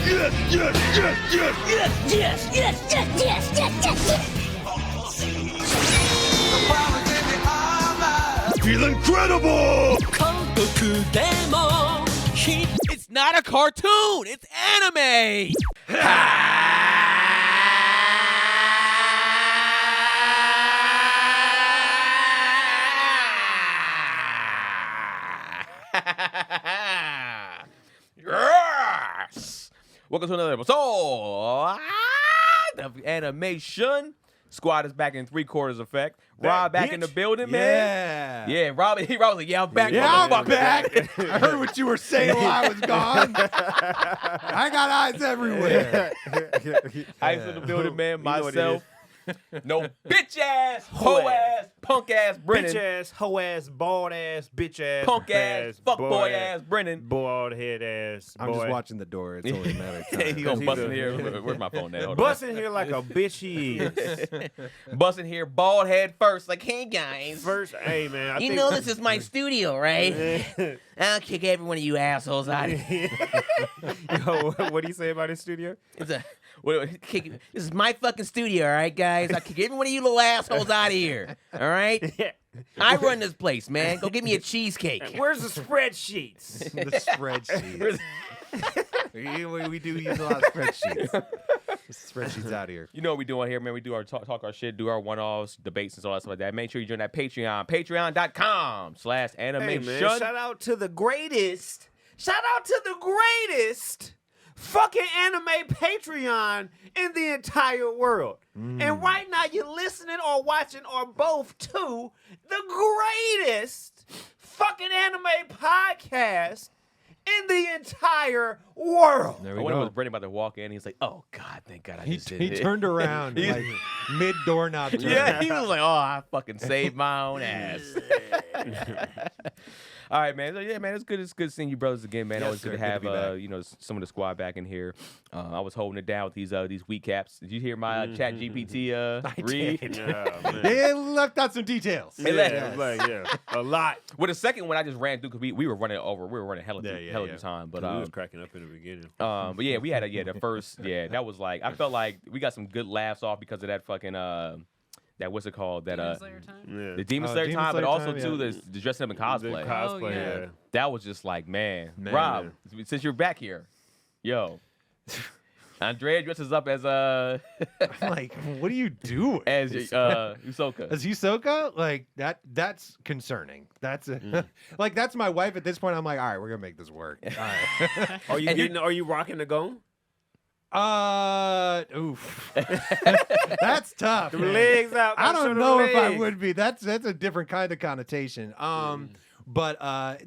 Yes, yes, yes, yes! Yes, yes, yes, yes, yes, yes, yes, yes! Feel incredible! It's not a cartoon, it's anime! Yes! Welcome to another episode of Animeshun. Squad is back in 3/4 effect. Rob back in the building, man. Yeah, Rob was like, yeah, I'm back. Yeah, I'm motherfucker. back. I heard what you were saying while I was gone. I got eyes everywhere. Ice in the building, man. Myself. No bitch ass, hoe ass, punk ass Brennan. Bitch ass, hoe ass, bald ass, bitch ass, Punk ass, fuck boy ass Brennan. bald head ass. I'm boy. just watching the door. It's only a matter of time. He gonna bust in here. Where's my phone at? Hold on. Bust in here like a bitch he is. Bust in here, bald head first. Like, hey guys. First, hey man, I You think know this is my studio, right? I'll kick every one of you assholes out of here. Yo, what do you say about his studio? It's a, this is my fucking studio, all right, guys? I'll kick every one of you little assholes out of here, all right? I run this place, man. Go get me a cheesecake. Where's the spreadsheets? The spreadsheets. we do use a lot of spreadsheets. Spreadsheets out here. You know what we doing here, man. We do our talk our shit, do our one-offs, debates, and all that stuff like that. Make sure you join that Patreon. Patreon.com/animation. Hey man, shout out to the greatest. Shout out to the greatest fucking anime Patreon in the entire world. And right now you're listening or watching or both to the greatest fucking anime podcast in the entire world. There I we wonder go. was Brendan about to walk in. He's like, "Oh God, thank God I He just did it." turned around like mid doorknob turn. Yeah, he was like, "Oh, I fucking saved my own ass." All right, man. So yeah, man, it's good. It's good seeing you brothers again, man. Yes, Always sir. good to Good to have be back. you know, some of the squad back in here. I was holding it down with these recaps. Did you hear my Chat GPT read? Yeah, man. They left out some details. Yeah, a lot. Well, the second one I just ran through because we were running over. We were running hella Yeah, hella yeah. time. But We was cracking up in the beginning. but yeah, we had the first that was like I felt like we got some good laughs off because of that fucking that what's it called that Yeah. the Demon Oh, Slayer Demon time, but Slayer also time, too yeah. the dressing up in cosplay. The cosplay, yeah. That was just like man, Man. Rob, since you're back here, yo, Andrea dresses up as I'm like, what are you doing? as Usoka. As Hisoka, like that's concerning. That's like that's my wife at this point. I'm like, all right, we're gonna make this work. All right. Are you rocking the gone? Oof. That's tough. The man. legs out. I show don't the know if I legs. would be. That's a different kind of connotation. But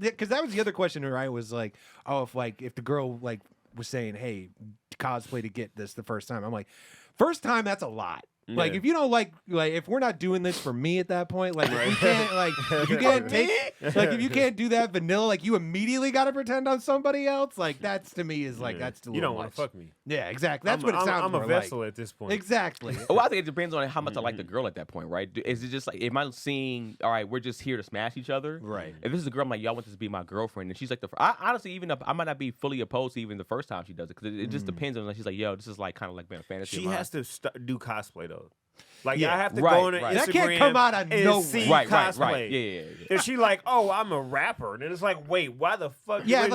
because that was the other question, right? Was like, oh, if the girl like was saying, hey, cosplay to get this the first time. I'm like, first time, that's a lot. Like Yeah. if you don't like if we're not doing this for me at that point, like if we can't if you can't take if you can't do that vanilla, like you immediately got to pretend on somebody else. Like that's to me is like Yeah. that's a You little don't want much. to fuck me. Yeah, exactly. That's what it sounds I'm a more vessel like. at this point. Exactly. Well, I think it depends on how much I like the girl at that point, right? Is it just like, am I seeing, all right, we're just here to smash each other? Right. If this is a girl, I'm like, y'all want this to be my girlfriend, and she's like, I honestly, even if I might not be fully opposed to even the first time she does it, because it just depends on, like, she's like, yo, this is like kind of like being a fantasy. She of mine. has to do cosplay though. Like Yeah, I have to right, go on her right. Instagram. That can't come out of and nowhere. see Right, cosplay. right. Yeah. And she like, oh, I'm a rapper, and it's like, wait, why the fuck? Yeah, wait,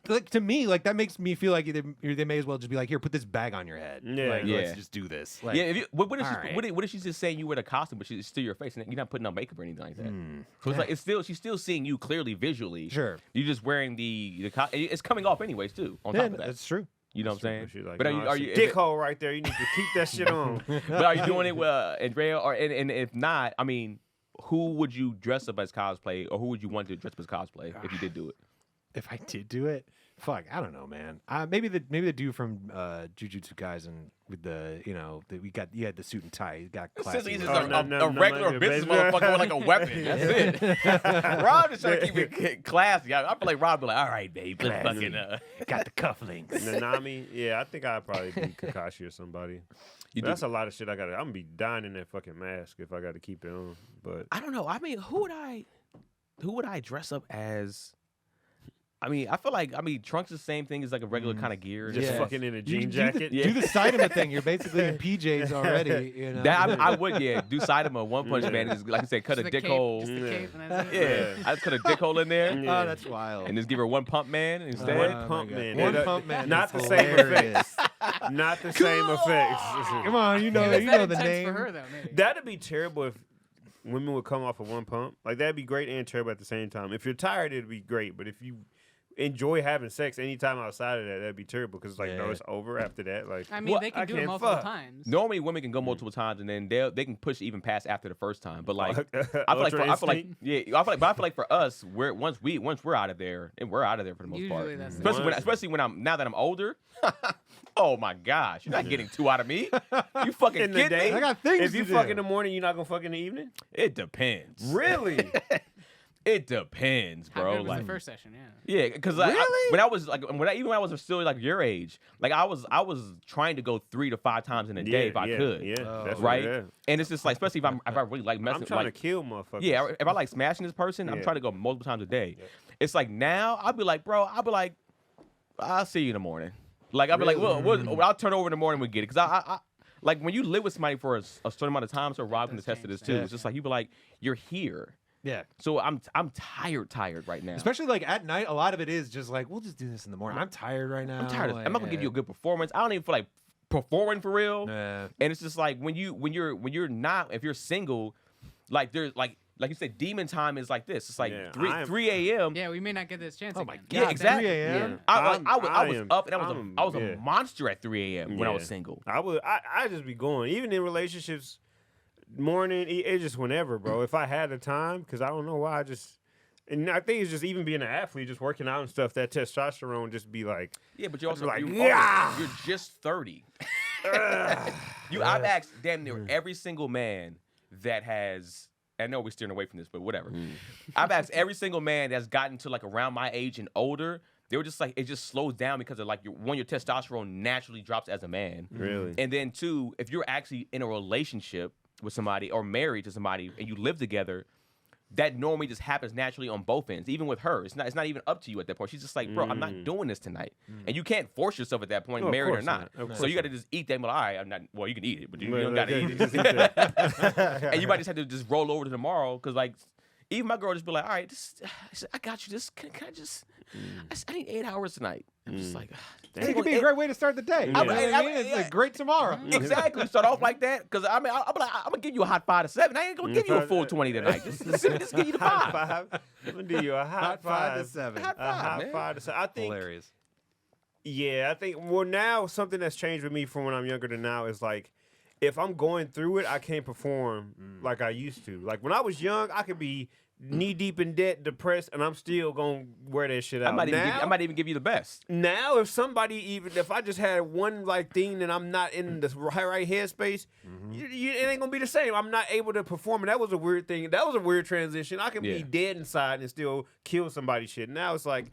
like to me, like that makes me feel like they may as well just be like, here, put this bag on your head. Yeah. Like, Yeah. let's just do this. Like, Yeah, if you, what if all she, right. what if she's just saying you wear the costume, but she's still your face, and you're not putting on makeup or anything like that? Hmm. So it's like it's still she's still seeing you clearly visually. Sure. You're just wearing it's coming off anyways too. On yeah, top of that, that's true. you know what I'm saying? She like, But no, are it's you a dick hole right there? You need to keep that shit on. But are you doing it with Andrea, or and if not, I mean, who would you dress up as cosplay, or who would you want to dress up as cosplay if you did do it? If I did do it, fuck, I don't know, man. Maybe the dude from Jujutsu Kaisen with the you had the suit and tie. He got Since classy. he's with just it. a regular business motherfucker with like a weapon. That's it. Rob just trying to keep it classy. I feel like Rob be like, all right, babe, let's Classy. fucking got the cufflinks. Nanami, yeah, I think I'd probably be Kakashi or somebody. You But that's a lot of shit I got. I'm gonna be dying in that fucking mask if I got to keep it on. But I don't know. I mean, who would I dress up as? I mean, I feel like trunks the same thing as like a regular kind of gear. Just Yeah. fucking in a You jean can jacket. do the Saitama thing. You're basically in PJs already. You know? That I would do Saitama One Punch Man. Just, like I said, cut Just a the dick cape, hole. Just the cape and that's Yeah, it. I just cut a dick hole in there. Yeah. Oh, that's wild. And just give her one pump man instead. One my pump God. man. One It- pump man. Not is the same hilarious. effects. Not the same effects. Come on, you know, Maybe you it's know that the intense name. for her though. Maybe. That'd be terrible if women would come off of one pump. Like that'd be great and terrible at the same time. If you're tired, it'd be great. But if you enjoy having sex anytime outside of that, that'd be terrible because like no, it's over after that. Like I mean, Well, they I can do it can't multiple fuck. times. Normally, women can go multiple times, and then they can push even past after the first time. But like, I feel Ultra like instinct. but I feel like for us, once we're out of there, and we're out of there for the most part. Usually that's the Especially when I'm now that I'm older. Oh my gosh, you're not getting two out of me. You fucking In the kidding day, me? I got things if you to fuck do. in the morning, you're not gonna fuck in the evening. It depends. Really? It depends, How bro. good was Like, the first session? Yeah. yeah, because Really? when I was like even when I was still like your age, like I was trying to go 3 to 5 times in a day if I could. Yeah, Oh. that's Right? What it is. And it's just like, especially if I really like messing. I'm trying like, to kill motherfuckers. yeah, if I like smashing this person, I'm Yeah. trying to go multiple times a day. It's like now I'll be like, bro, I'll see you in the morning. Like I'll be like, well, I'll turn over in the morning and we get it. Because I like when you live with somebody for a certain amount of time, so Rob can does attest to this change, too. yeah. It's just like you be like, you're here. Yeah. So I'm tired right now. Especially like at night, a lot of it is just like, we'll just do this in the morning. I'm tired right now. I'm tired. I'm not gonna give you a like, good performance. I don't even feel like performing for real. Nah. And it's just like when you're not, if you're single, like there's like you said, demon time is like this. It's like Yeah, 3 a.m. Yeah, we may not get this chance Oh again. my God. Yeah, exactly. 3 a.m.? Yeah. I was am- up and I was yeah. a monster at 3 a.m. when I was Yeah. single. I just be going. Even in relationships, morning, it's just whenever, bro. If I had the time, because I don't know why, and I think it's just even being an athlete, just working out and stuff, that testosterone just be like, Yeah, but you're also like, you're just 30. I've asked damn near every single man that has. I know we're steering away from this, but whatever. I've asked every single man that's gotten to like around my age and older. They were just like, it just slows down because of like your testosterone naturally drops as a man. really? And then 2, if you're actually in a relationship with somebody or married to somebody and you live together, that normally just happens naturally on both ends. Even with her, it's not even up to you at that point. She's just like, bro, I'm not doing this tonight, and you can't force yourself at that point, No, of married or course not. not. Of So you got course to just eat that. And be like, all right, I'm not. Well, you can eat it, but you Right, don't right, got to yeah, eat you it. just eat that. And you might just have to just roll over to tomorrow because like. Even my girl just be like, all right, I got you. Just can I just? I need 8 hours tonight. I'm just like, It could be a great way to start the day. You know what I mean? It's like great tomorrow. Exactly. Start off like that because I mean, I'm gonna give you a hot 5 to 7. I ain't gonna give you a full 20 tonight. Just give you the 5. Hot 5. I'm gonna do you a hot 5 to 5. 7. Hot A hot man. 5 to 7. I think. Hilarious. Yeah, I think. Well, now something that's changed with me from when I'm younger to now is like, if I'm going through it, I can't perform like I used to. Like when I was young, I could be knee deep in debt, depressed, and I'm still gonna wear that shit out. I might even give you the best. Now, if I just had one like thing and I'm not in the right headspace, it ain't gonna be the same. I'm not able to perform, and that was a weird thing. That was a weird transition. I can be dead inside and still kill somebody's shit. Now it's like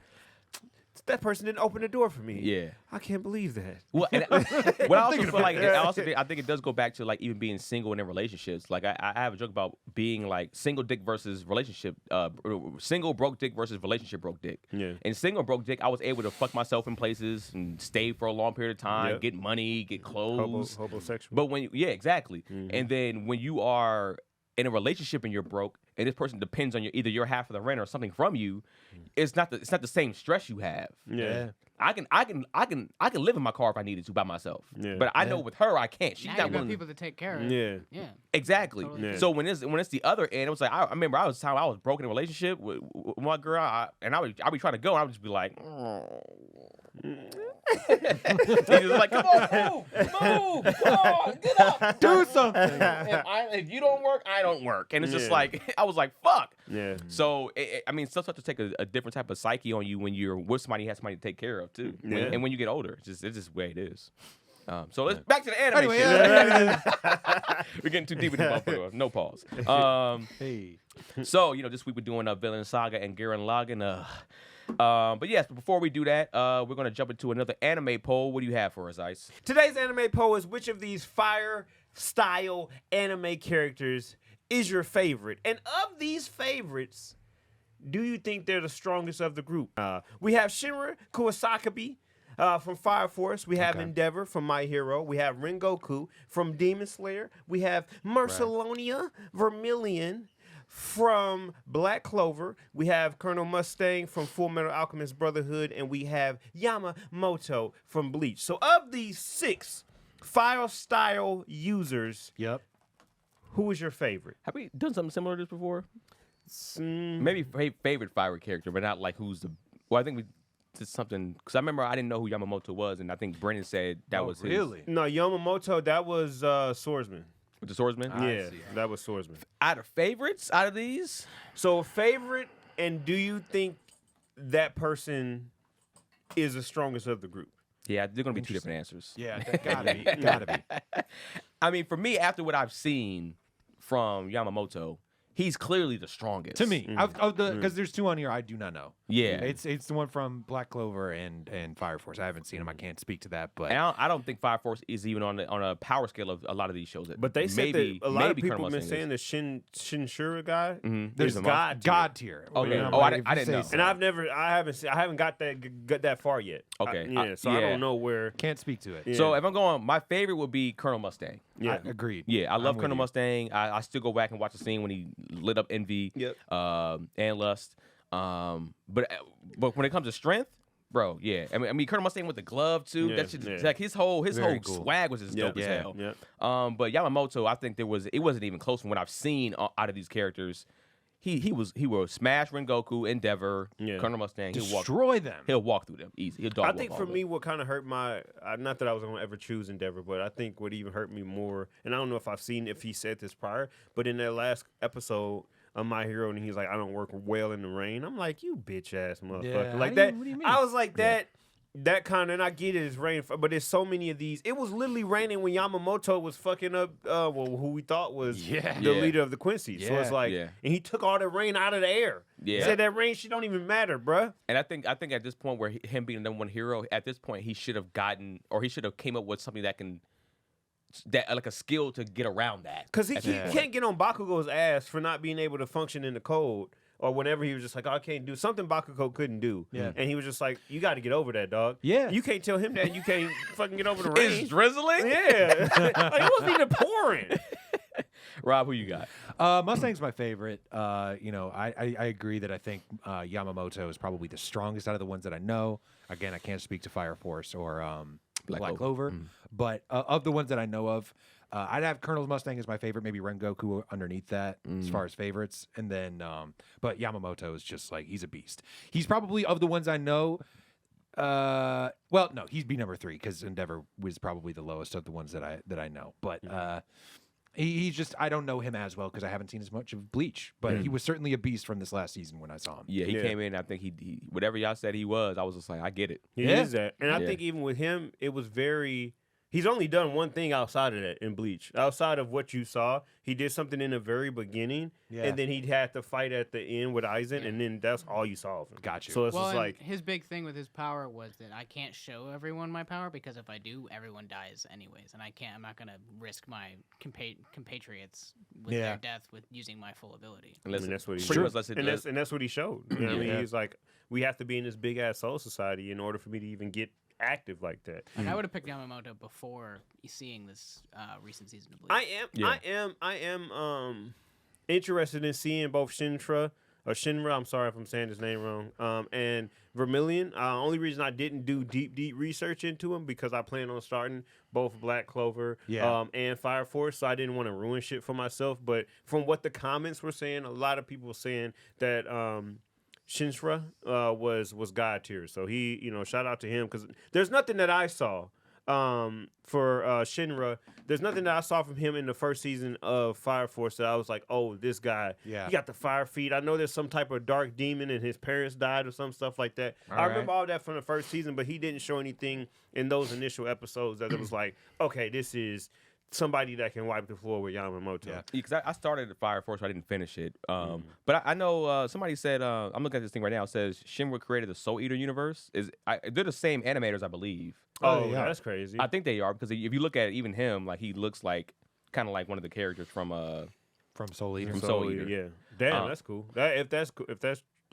that person didn't open the door for me. Yeah. I can't believe that. Well, and what I also feel like, I think it does go back to like even being single and in relationships. Like I have a joke about being like single dick versus relationship, single broke dick versus relationship broke dick. Yeah. And single broke dick, I was able to fuck myself in places and stay for a long period of time, Yep. get money, get clothes. Homosexual. But exactly. Mm-hmm. And then when you are in a relationship and you're broke, and this person depends on either your half of the rent or something from you, it's not the same stress you have. Yeah. I can live in my car if I needed to by myself. Yeah. But I know with her I can't. She's Now not you got willing. people to take care of. Yeah. Yeah. Exactly. Totally. Yeah. So when it's the other end, it was like I remember I was broken in a relationship with my girl, and I'd be trying to go, and I would just be like, He's just like, come on, move, come on, get up, Do something. if you don't work, I don't work, and it's just Yeah. like I was like, fuck. Yeah. So I mean, stuff starts to take a different type of psyche on you when you're with somebody who has somebody to take care of too, Yeah. and when you get older, it's just the way it is. So let's back to the anime. Anyway, shit. We're getting too deep into the motherfucker. No pause. Hey. So this week we're doing Vinland Saga and Gurren Lagann. But yes, before we do that, we're gonna jump into another anime poll. What do you have for us, Ice? Today's anime poll is which of these fire style anime characters is your favorite? And of these favorites, do you think they're the strongest of the group? We have Shinra Kuwasaki from Fire Force. We have Endeavor from My Hero. We have Rengoku from Demon Slayer. We have Mercelonia Vermilion from Black Clover. We have Colonel Mustang from Full Metal Alchemist Brotherhood. And we have Yamamoto from Bleach. So of these 6 fire style users, who is your favorite? Have we done something similar to this before? Mm, Maybe favorite fire character, but not like who's the. Well, I think we did something because I remember I didn't know who Yamamoto was, and I think Brennan said that was his. really. No, Yamamoto, that was Swordsman. With the swordsman. Yeah, that was Swordsman. Out of favorites, out of these, So favorite, and do you think that person is the strongest of the group? yeah, they're gonna be 2 different answers. Yeah, that gotta be. Gotta be. I mean, for me, after what I've seen from Yamamoto, he's clearly the strongest To me, because there's 2 on here I do not know. Yeah, It's the one from Black Clover and Fire Force. I haven't seen him. I can't speak to that, but And I don't think Fire Force is even on a power scale of a lot of these shows. But they said maybe, that a lot of maybe people have been Colonel saying Mustang the Shinshura guy. there's is God tier. God tier. Okay. And I'm Oh, I like, didn't- if I you didn't say know. so. And I haven't got that far yet. Okay. So I yeah. don't know where. Can't speak to it. Yeah. So if I'm going, my favorite would be Colonel Mustang. Yeah. Agreed. Yeah, I I'm love with Colonel you. Mustang. I still go back and watch the scene when he lit up Envy Yep. and Lust. But when it comes to strength, bro, yeah. I mean Colonel Mustang with the glove too. Yeah, That shit, yeah. like his whole Very cool. swag was just dope as Yeah, hell. yeah. But Yamamoto, I think it wasn't even close from what I've seen out of these characters. He will smash Rengoku, Endeavor, Yeah. Colonel Mustang. Destroy them. He'll walk through them easy. He'll dog I walk think all for of me, them. what kind of hurt not that I was going to ever choose Endeavor, but I think what even hurt me more, and I don't know if he said this prior, but in that last episode of My Hero, and he's like, I don't work well in the rain. I'm like, you bitch ass motherfucker. Yeah, Like how do that. you- what do you mean? I was like that kind of, and I get it, it's rain, but there's so many of these. It was literally raining when Yamamoto was fucking up, who we thought was the Yeah. leader of the Quincy. So it's Yeah. like, Yeah. and he took all the rain out of the air. He Yeah. said that rain shit don't even matter, bruh. And I think at this point where him being the number 1 hero, at this point he should have gotten, or he should have came up with something that like a skill to get around that. Because he at this point. can't get on Bakugo's ass for not being able to function in the code. Or whenever he was just like, oh, I can't do something Bakugo couldn't do. Yeah. And he was just like, you got to get over that, dog. Yeah. You can't tell him that you can't fucking get over the rain. It's drizzling. Yeah. Like, it wasn't even pouring. Rob, who you got? Mustang's my favorite. I agree that I think Yamamoto is probably the strongest out of the ones that I know. Again, I can't speak to Fire Force or Black Clover, but of the ones that I know of, I'd have Colonel Mustang as my favorite. Maybe Rengoku underneath that as far as favorites, and then but Yamamoto is just like he's a beast. He's probably of the ones I know. Well, no, he'd be number 3 because Endeavor was probably the lowest of the ones that I know, but. He's just, I don't know him as well because I haven't seen as much of Bleach, but he was certainly a beast from this last season when I saw him. Yeah, he Yeah. came in. I think he whatever y'all said he was, I was just like, I get it. He Yeah. is that. And I Yeah. think even with him, it was very. He's only done one thing outside of that in Bleach. Outside of what you saw, he did something in the very beginning, Yeah. and then he had to fight at the end with Aizen, and then that's all you saw of him. Got you. So it's Well, just and like, his big thing with his power was that I can't show everyone my power because if I do, everyone dies anyways, and I'm not gonna risk my compatriots with Yeah. their death with using my full ability. I mean, that's what he pretty showed. much lets it- And that's what he showed. You know what I mean? Yeah. He's like, we have to be in this big ass soul society in order for me to even get active like that. Like I would have picked Yamamoto before seeing this recent season of Bleach. I am interested in seeing both Shinra. I'm sorry if I'm saying his name wrong. And Vermilion. Only reason I didn't do deep research into him because I plan on starting both Black Clover and Fire Force, so I didn't want to ruin shit for myself. But from what the comments were saying, a lot of people were saying that Shinra was God tier. So he, shout out to him because there's nothing that I saw for Shinra. There's nothing that I saw from him in the first season of Fire Force that I was like, oh, this guy, he got the fire feet. I know there's some type of dark demon and his parents died or some stuff like that. I remember all that from the first season, but he didn't show anything in those initial episodes that it was like, okay, this is somebody that can wipe the floor with Yamamoto. Yeah, because I started the Fire Force, I didn't finish it. But I know somebody said, I'm looking at this thing right now. It says Shinra created the Soul Eater universe. They're the same animators, I believe. Oh, yeah, that's crazy. I think they are because if you look at even him, like he looks like kind of like one of the characters from Soul Eater. Soul Eater. Yeah. Damn, that's cool. If that's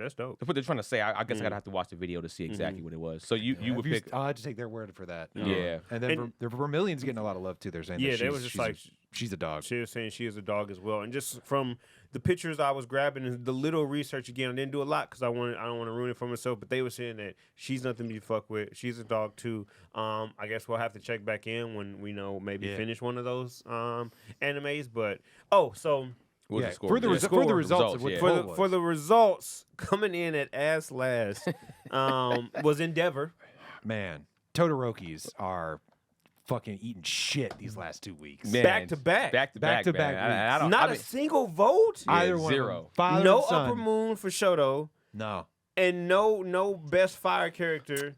That's dope. That's what they're trying to say. I guess I gotta have to watch the video to see exactly what it was. So you would pick. I'll have to take their word for that. Yeah. And then Vermilion's getting a lot of love too. They're saying Yeah, that they was just like she's a dog. she was saying she is a dog as well. And just from the pictures I was grabbing and the little research again, I didn't do a lot because I don't want to ruin it for myself. But they were saying that she's nothing to be fucked with. She's a dog too. I guess we'll have to check back in when we know maybe finish one of those animes. But so. What's the score? For the results of what the poll was. For the results coming in at ass last was Endeavor. Man, Todorokis are fucking eating shit these last 2 weeks. Man, Back to back. Back to back. weeks. I don't, Not I a mean, single vote. Yeah, Either one. zero. Father No and son. Upper Moon for Shoto, No. and no best fire character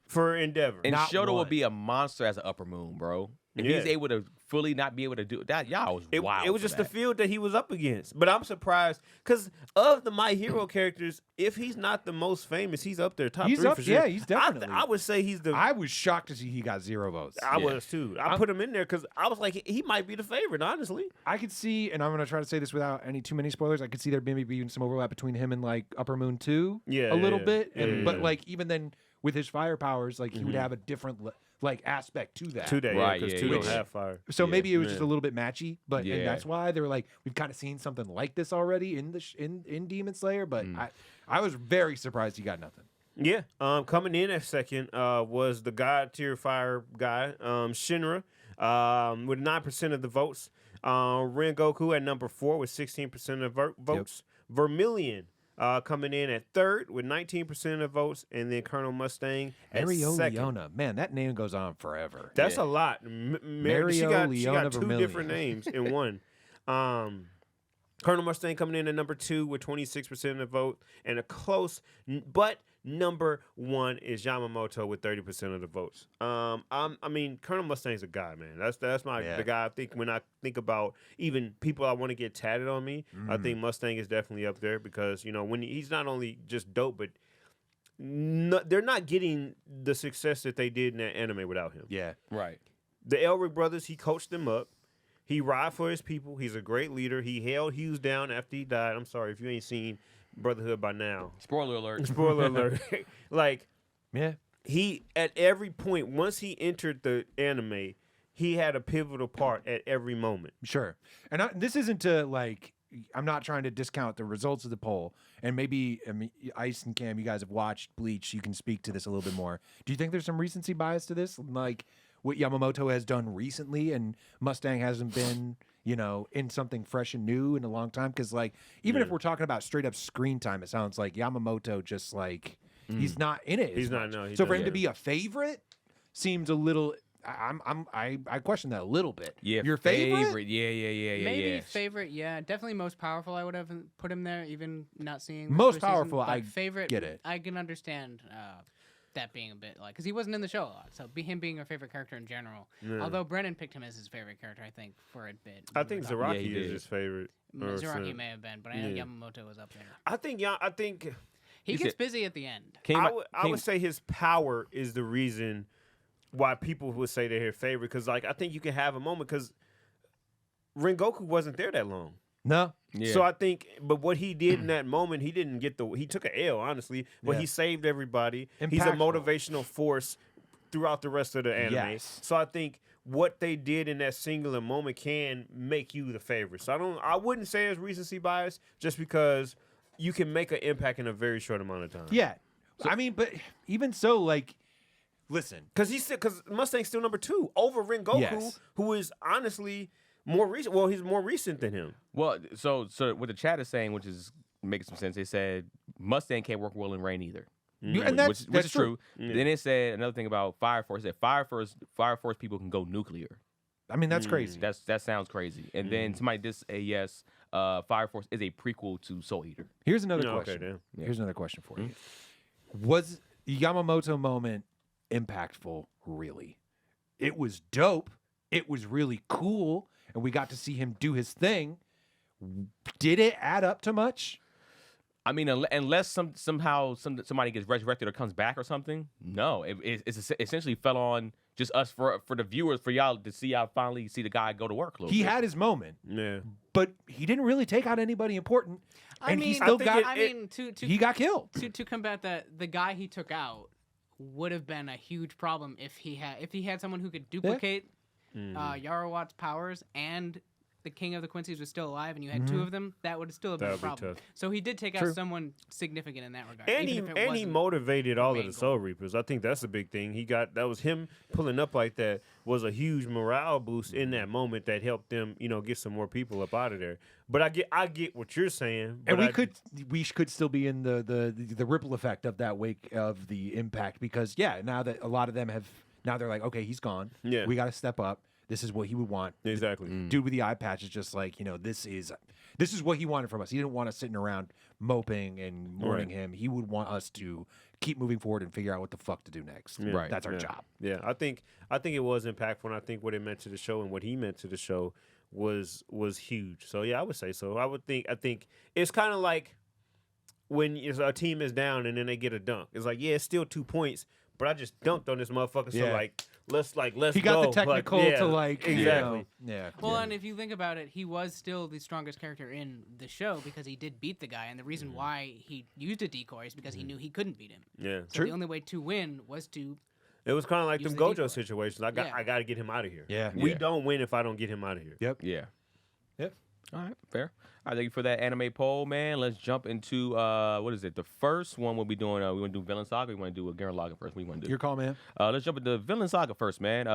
for Endeavor. and Not Shoto one. will be a monster as an Upper Moon, bro. If Yeah. he's able to fully not be able to do that, y'all was wild. It was for just that. the field that he was up against. But I'm surprised because of the My Hero characters, if he's not the most famous, he's up there top He's 3 up- for sure. yeah, he's definitely. I would say he's the. I was shocked to see he got 0 votes. I was too. I put him in there because I was like, he might be the favorite, honestly. I could see, and I'm gonna try to say this without any too many spoilers. I could see there maybe being some overlap between him and like Upper Moon 2, Yeah, a little yeah, bit. yeah, And, yeah, but yeah. like even then, with his fire powers, like he would have a different like aspect to that. Two days, Right, because yeah, two yeah, don't yeah. have fire. So Yeah, maybe it was yeah. just a little bit matchy, but Yeah. and that's why they were like, we've kind of seen something like this already in the in Demon Slayer. But I was very surprised he got nothing. Yeah. Coming in at second was the God tier fire guy, Shinra, with 9% of the votes. Rengoku at number 4 with 16% of votes. Vermilion coming in at third with 19% of votes, and then Colonel Mustang at Mario second. Leona, man, that name goes on forever. That's a lot. She got Leona two Vermilion. different names in one. Colonel Mustang coming in at number 2 with 26% of the vote, and a close but number 1 is Yamamoto with 30% of the votes. I mean, Colonel Mustang's a guy, man. That's the guy I think when I think about even people I want to get tatted on me. I think Mustang is definitely up there because when he's not only just dope, but they're not getting the success that they did in that anime without him. Yeah. right. The Elric brothers, he coached them up. He ride for his people. He's a great leader. He held Hughes down after he died. I'm sorry if you ain't seen Brotherhood by now. Spoiler alert. Spoiler alert. Like, Yeah. he, at every point, once he entered the anime, he had a pivotal part at every moment. Sure. And this isn't to like, I'm not trying to discount the results of the poll. And maybe, I mean, Ice and Cam, you guys have watched Bleach. You can speak to this a little bit more. Do you think there's some recency bias to this? Like what Yamamoto has done recently and Mustang hasn't been, in something fresh and new in a long time? Because like, even if we're talking about straight up screen time, it sounds like Yamamoto just like, he's not in it. He's as not, much. no, he So for him doesn't. to be a favorite seems a little, I question that a little bit. Yeah, Your favorite? Yeah. Maybe favorite, yeah. Definitely most powerful, I would have put him there, even not seeing the Most first season, powerful, but I favorite, get it. I can understand that being a bit like, because he wasn't in the show a lot, so him being a favorite character in general. Although Brennan picked him as his favorite character, I think, for a bit. I think when we were Yeah, Zaraki he is did. his favorite. or Zaraki something. may have been, but I know Yeah. Yamamoto was up there. I think He You gets said- busy at the end. I would say his power is the reason why people would say they're his favorite. Because like I think you can have a moment because Rengoku wasn't there that long. No. Yeah. So I think, but what he did in that moment, he didn't get he took an L, honestly, but Yeah. he saved everybody. He's a Impactful. motivational force throughout the rest of the anime. Yes. So I think what they did in that singular moment can make you the favorite. So I wouldn't say it's recency bias just because you can make an impact in a very short amount of time. Yeah. I mean, but even so, like, listen. Because Mustang's still number 2 over Rengoku, Yes. who is honestly more recent. Well, he's more recent than him. Well, so what the chat is saying, which is making some sense, they said Mustang can't work well in rain either. And that's which is true. Yeah. Then it said another thing about Fire Force. It said Fire Force people can go nuclear. I mean, that's crazy. That sounds crazy. And then somebody did say yes. Fire Force is a prequel to Soul Eater. Here's another No, okay, question. damn. Here's another question for you. Was the Yamamoto moment impactful, really? It was dope. It was really cool. And we got to see him do his thing. Did it add up to much? I mean, unless somebody gets resurrected or comes back or something, no. It essentially fell on just us for the viewers, for y'all to see y'all finally see the guy go to work. A little He bit. had his moment, Yeah. but he didn't really take out anybody important, I and he mean, still I got. think he got killed. to combat that, the guy he took out would have been a huge problem if he had someone who could duplicate Yarowat's powers and the King of the Quincy's was still alive and you had two of them, that would still have been a That would be problem. tough. So he did take True. out someone significant in that regard. And even if it he wasn't motivated all of main the goal. Soul Reapers. I think that's a big thing. That was him pulling up like that was a huge morale boost in that moment that helped them, get some more people up out of there. But I get what you're saying. And but we could still be in the ripple effect of that wake of the impact because now that a lot of them now they're like, okay, he's gone. Yeah. We got to step up. This is what he would want. Exactly. Dude with the eye patch is just like, this is what he wanted from us. He didn't want us sitting around moping and mourning him. He would want us to keep moving forward and figure out what the fuck to do next. Yeah. Right. That's our Yeah. job. Yeah, I think it was impactful, and I think what it meant to the show and what he meant to the show was huge. So yeah, I would say so. I think it's kind of like when a team is down and then they get a dunk. It's like, yeah, it's still 2 points, but I just dunked on this motherfucker. Yeah. So let's He got go. the technical to exactly. Yeah. Well, and if you think about it, he was still the strongest character in the show because he did beat the guy, and the reason why he used a decoy is because he knew he couldn't beat him. Yeah. So the only way to win was to. It was kind of like Use them the Gojo decoy. situations. I got to get him out of here. Yeah. We Yeah. don't win if I don't get him out of here. Yep. Yeah. Yep. All right, fair. I thank you for that anime poll, man. Let's jump into what is it? The first one we'll be doing. We want to do Vinland Saga. We want to do a Gurren Lagann first. What do you want to do? Your call, man. Let's jump into Vinland Saga first, man.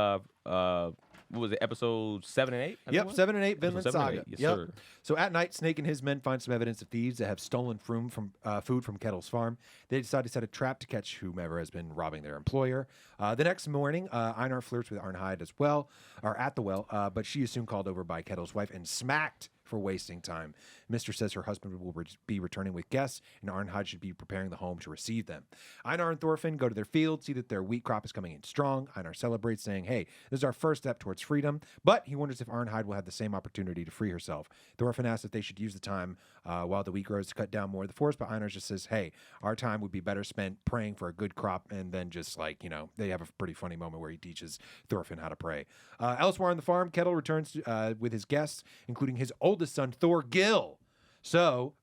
What was it? Episode 7 and 8? I think it Yep, was? 7 and 8, Vinland Episode 7 Saga. and 8. Yes, Yep. sir. So at night, Snake and his men find some evidence of thieves that have stolen food from Kettle's farm. They decide to set a trap to catch whomever has been robbing their employer. The next morning, Einar flirts with Arnheid as well, or at the well, but she is soon called over by Kettle's wife and smacked for wasting time. Mistress says her husband will be returning with guests, and Arnheid should be preparing the home to receive them. Einar and Thorfinn go to their field, see that their wheat crop is coming in strong. Einar celebrates, saying, hey, this is our first step towards freedom, but he wonders if Arnheid will have the same opportunity to free herself. Thorfinn asks if they should use the time while the wheat grows to cut down more of the forest, but Einar just says, hey, our time would be better spent praying for a good crop, and then just they have a pretty funny moment where he teaches Thorfinn how to pray. Elsewhere on the farm, Kettle returns with his guests, including his oldest son, Thorgil. So,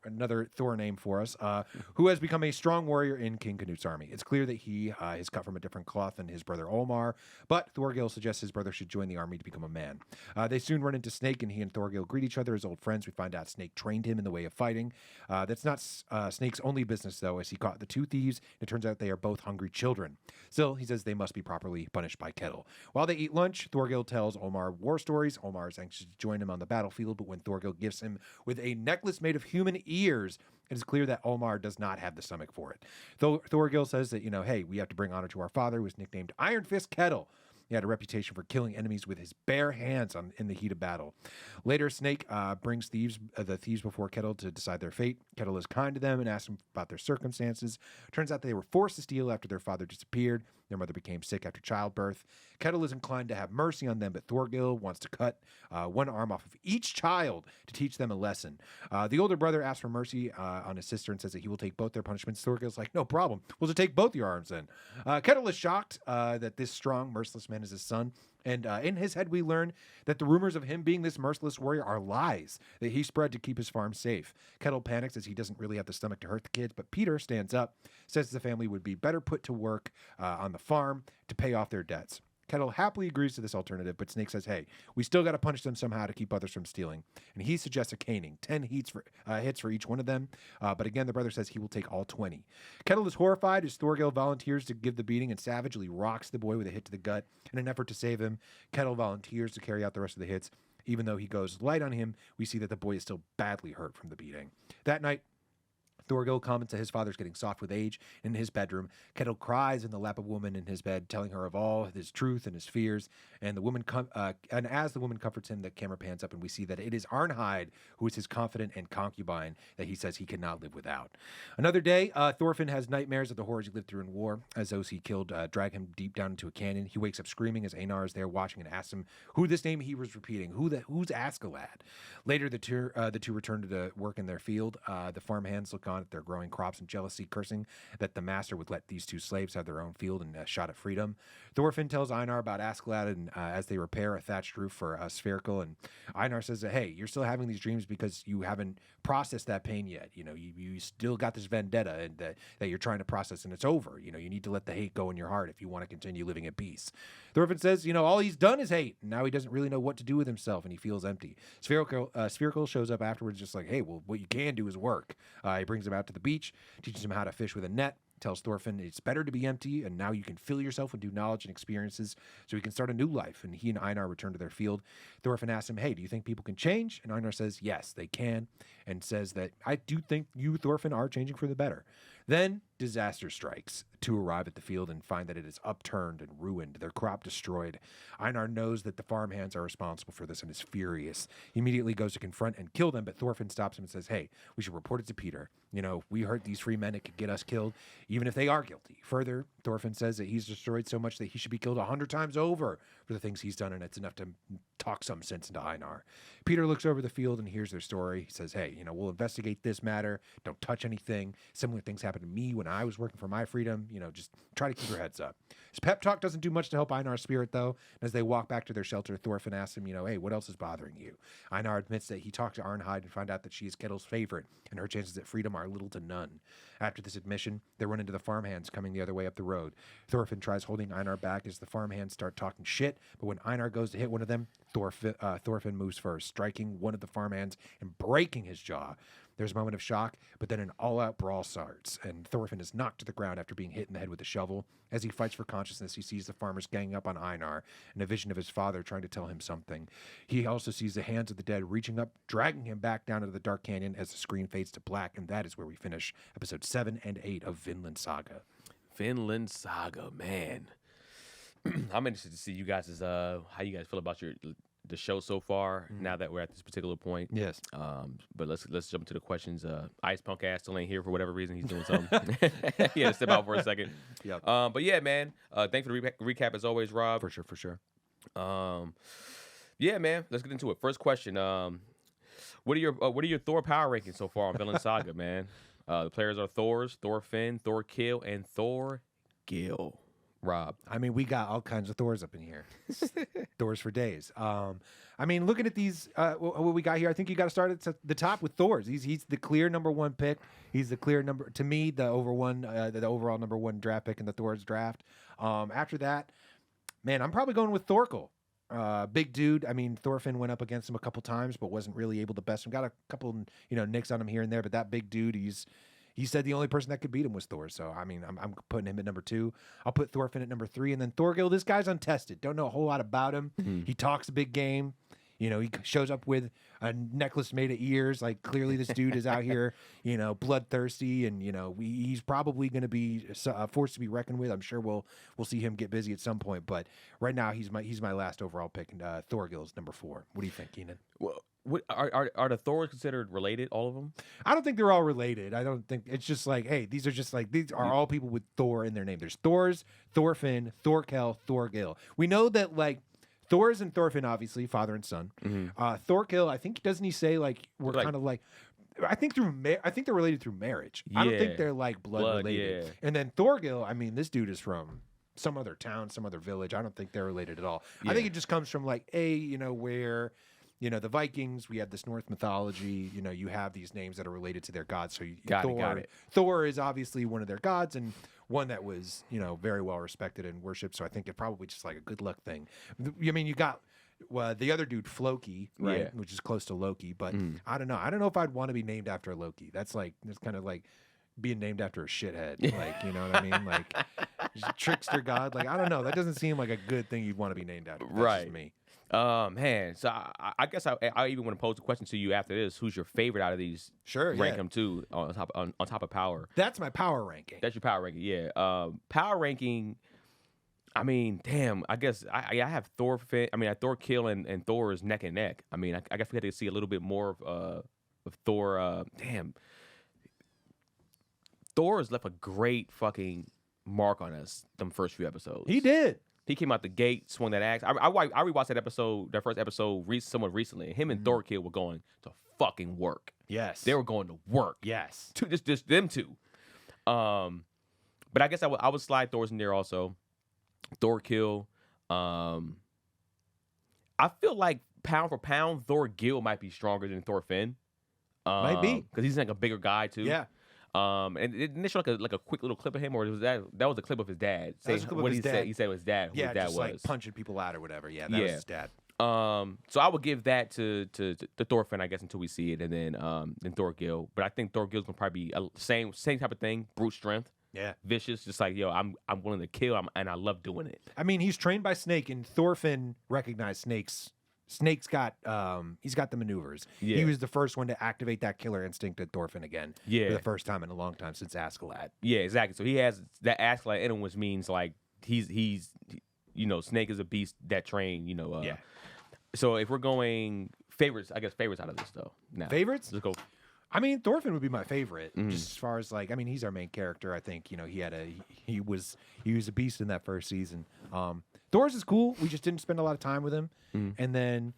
another Thor name for us, who has become a strong warrior in King Canute's army. It's clear that he is cut from a different cloth than his brother Olmar, but Thorgil suggests his brother should join the army to become a man. They soon run into Snake, and he and Thorgil greet each other as old friends. We find out Snake trained him in the way of fighting. That's not Snake's only business, though, as he caught the two thieves. It turns out they are both hungry children. Still, he says they must be properly punished by Kettle. While they eat lunch, Thorgil tells Olmar war stories. Olmar is anxious to join him on the battlefield, but when Thorgil gifts him with a necklace made of human ears, it is clear that Olmar does not have the stomach for it. Thorgil says that, hey, we have to bring honor to our father, who was nicknamed Iron Fist Kettle. He had a reputation for killing enemies with his bare hands in the heat of battle. Later, Snake brings the thieves before Kettle to decide their fate. Kettle is kind to them and asks them about their circumstances. Turns out they were forced to steal after their father disappeared. Their mother became sick after childbirth. Kettle is inclined to have mercy on them, but Thorgil wants to cut one arm off of each child to teach them a lesson. The older brother asks for mercy on his sister and says that he will take both their punishments. Thorgil's like, no problem. We'll just take both your arms then. Kettle is shocked that this strong, merciless man is his son. And in his head, we learn that the rumors of him being this merciless warrior are lies that he spread to keep his farm safe. Kettle panics as he doesn't really have the stomach to hurt the kids, but Peter stands up, says the family would be better put to work on the farm to pay off their debts. Kettle happily agrees to this alternative, but Snake says, hey, we still got to punish them somehow to keep others from stealing. And he suggests a caning, 10 hits for each one of them. But again, the brother says he will take all 20. Kettle is horrified as Thorgil volunteers to give the beating and savagely rocks the boy with a hit to the gut. In an effort to save him, Kettle volunteers to carry out the rest of the hits. Even though he goes light on him, we see that the boy is still badly hurt from the beating. That night, Thorgil comments that his father's getting soft with age. In his bedroom, Kettle cries in the lap of a woman in his bed, telling her of all his truth and his fears. And the woman, and as the woman comforts him, the camera pans up, and we see that it is Arnheid who is his confidant and concubine that he says he cannot live without. Another day, Thorfinn has nightmares of the horrors he lived through in war. As those he killed drag him deep down into a canyon, he wakes up screaming as Einar is there watching and asks him who this name he was repeating. Who's Askeladd? Later, the two return to work in their field. The farm hands look on on at their growing crops and jealousy, cursing that the master would let these two slaves have their own field and a shot at freedom. Thorfinn tells Einar about Askeladd and as they repair a thatched roof for Spherical, and Einar says that, hey, you're still having these dreams because you haven't processed that pain yet. You know, you still got this vendetta and that you're trying to process, and it's over. You know, you need to let the hate go in your heart if you want to continue living at peace. Thorfinn says, you know, all he's done is hate, and now he doesn't really know what to do with himself, and he feels empty. Spherical shows up afterwards just like, hey, well, what you can do is work. He brings him out to the beach, teaches him how to fish with a net, tells Thorfinn it's better to be empty, and now you can fill yourself with new knowledge and experiences so he can start a new life. And he and Einar return to their field. Thorfinn asks him, hey, do you think people can change? And Einar says, yes, they can, and says that I do think you, Thorfinn, are changing for the better. Then disaster strikes. Two arrive at the field and find that it is upturned and ruined, their crop destroyed. Einar knows that the farmhands are responsible for this and is furious. He immediately goes to confront and kill them, but Thorfinn stops him and says, hey, we should report it to Peter. You know, we hurt these free men, it could get us killed, even if they are guilty. Further, Thorfinn says that he's destroyed so much that he should be killed 100 times over for the things he's done, and it's enough to talk some sense into Einar. Peter looks over the field and hears their story. He says, hey, you know, we'll investigate this matter. Don't touch anything. Similar things happened to me when I was working for my freedom. You know, just try to keep your heads up. His pep talk doesn't do much to help Einar's spirit, though. And as they walk back to their shelter, Thorfinn asks him, you know, hey, what else is bothering you? Einar admits that he talked to Arnheid and found out that she is Kettle's favorite, and her chances at freedom are little to none. After this admission, they run into the farmhands coming the other way up the road. Thorfinn tries holding Einar back as the farmhands start talking shit, but when Einar goes to hit one of them, Thorfinn moves first, striking one of the farmhands and breaking his jaw. There's a moment of shock, but then an all-out brawl starts, and Thorfinn is knocked to the ground after being hit in the head with a shovel. As he fights for consciousness, he sees the farmers ganging up on Einar, and a vision of his father trying to tell him something. He also sees the hands of the dead reaching up, dragging him back down into the dark canyon as the screen fades to black, and that is where we finish episode 7 and 8 of Vinland Saga. Vinland Saga, man. I'm interested to see you guys' how you guys feel about the show so far. Now that we're at this particular point. Yes. But let's jump to the questions. Ice Punk ass still ain't here for whatever reason. He's doing something. He had to step out for a second. Yep. But yeah, man. Thanks for the recap as always, Rob. For sure. Yeah, man. Let's get into it. First question. What are your Thor power rankings so far on Vinland Saga, man? The players are Thorfinn, Thorkill, and Thorgil. Rob. I mean, we got all kinds of Thors up in here. Thors for days. I mean, looking at these, what we got here, I think you got to start at the top with Thors. He's the clear number one pick. He's the clear number, to me, the overall number one draft pick in the Thors draft. After that, man, I'm probably going with Thorkill. Big dude. I mean, Thorfinn went up against him a couple times, but wasn't really able to best him. Got a couple, nicks on him here and there, but that big dude, he said the only person that could beat him was Thor. So, I mean, I'm putting him at number 2. I'll put Thorfinn at number 3. And then Thorgil, this guy's untested. Don't know a whole lot about him. Mm-hmm. He talks a big game. You know, he shows up with a necklace made of ears. Like, clearly this dude is out here, bloodthirsty. And, he's probably going to be a force to be reckoned with. I'm sure we'll see him get busy at some point. But right now, he's my last overall pick. And Thorgil is number 4. What do you think, Keenan? Well, are the Thors considered related, all of them? I don't think they're all related. I don't think it's just like, hey, these are all people with Thor in their name. There's Thors, Thorfinn, Thorkel, Thorgil. We know that like Thors and Thorfinn, obviously, father and son. Mm-hmm. Thorkel, I think, doesn't he say like we're kind of like, I think they're related through marriage. Yeah. I don't think they're like blood related. Yeah. And then Thorgil, I mean, this dude is from some other town, some other village. I don't think they're related at all. Yeah. I think it just comes from like where. The Vikings, we have this Norse mythology, you have these names that are related to their gods. So got it. Thor is obviously one of their gods and one that was, very well respected and worshipped. So I think it's probably just like a good luck thing. I mean, you got the other dude, Floki, right? Yeah. Which is close to Loki. But I don't know. I don't know if I'd want to be named after Loki. That's kind of like being named after a shithead. Like, you know what I mean? Like, trickster god. Like, I don't know. That doesn't seem like a good thing you'd want to be named after. That's right. Just me. Man, so I guess I even want to pose a question to you after this. Who's your favorite out of these? Sure, rank them too on top of power. That's my power ranking. That's your power ranking, yeah. Power ranking. I mean, damn. I guess I have Thorfinn. I mean, Thorkill and Thor is neck and neck. I mean, I guess we had to see a little bit more of Thor. Damn. Thor has left a great fucking mark on us. Them first few episodes. He did. He came out the gate, swung that axe. I rewatched that first episode, somewhat recently. Him and Thorkill were going to fucking work. Yes. They were going to work. Yes. Just them two. But I guess I would slide Thor's in there also. Thor kill. I feel like pound for pound, Thor Gill might be stronger than Thor Finn. Might be. Because he's like a bigger guy too. Yeah. And it showed like a quick little clip of him, or was that was a clip of his dad? That was a clip of what his he dad. said. He said it was his dad. Who Yeah, his dad just was. like punching people out or whatever. Yeah, that was his dad. So I would give that to Thor Finn, I guess, until we see it, and then Thor Gill. But I think Thor Gill's gonna probably be same type of thing, brute strength, Yeah. vicious, just like yo, I'm willing to kill, and I love doing it. I mean, he's trained by Snake, and Thorfinn recognized Snake's. Snake's got he's got the maneuvers. Yeah. He was the first one to activate that killer instinct at Thorfinn again. Yeah. For the first time in a long time since Askeladd. Yeah, exactly. So he has that Askeladd in him, which means like he's Snake is a beast that trained. Yeah. So if we're going favorites, I guess favorites out of this though. Now Favorites? Let's go. I mean, Thorfinn would be my favorite, Mm-hmm. just as far as like, I mean, he's our main character. I think he was a beast in that first season. Thor's is cool. We just didn't spend a lot of time with him, and then.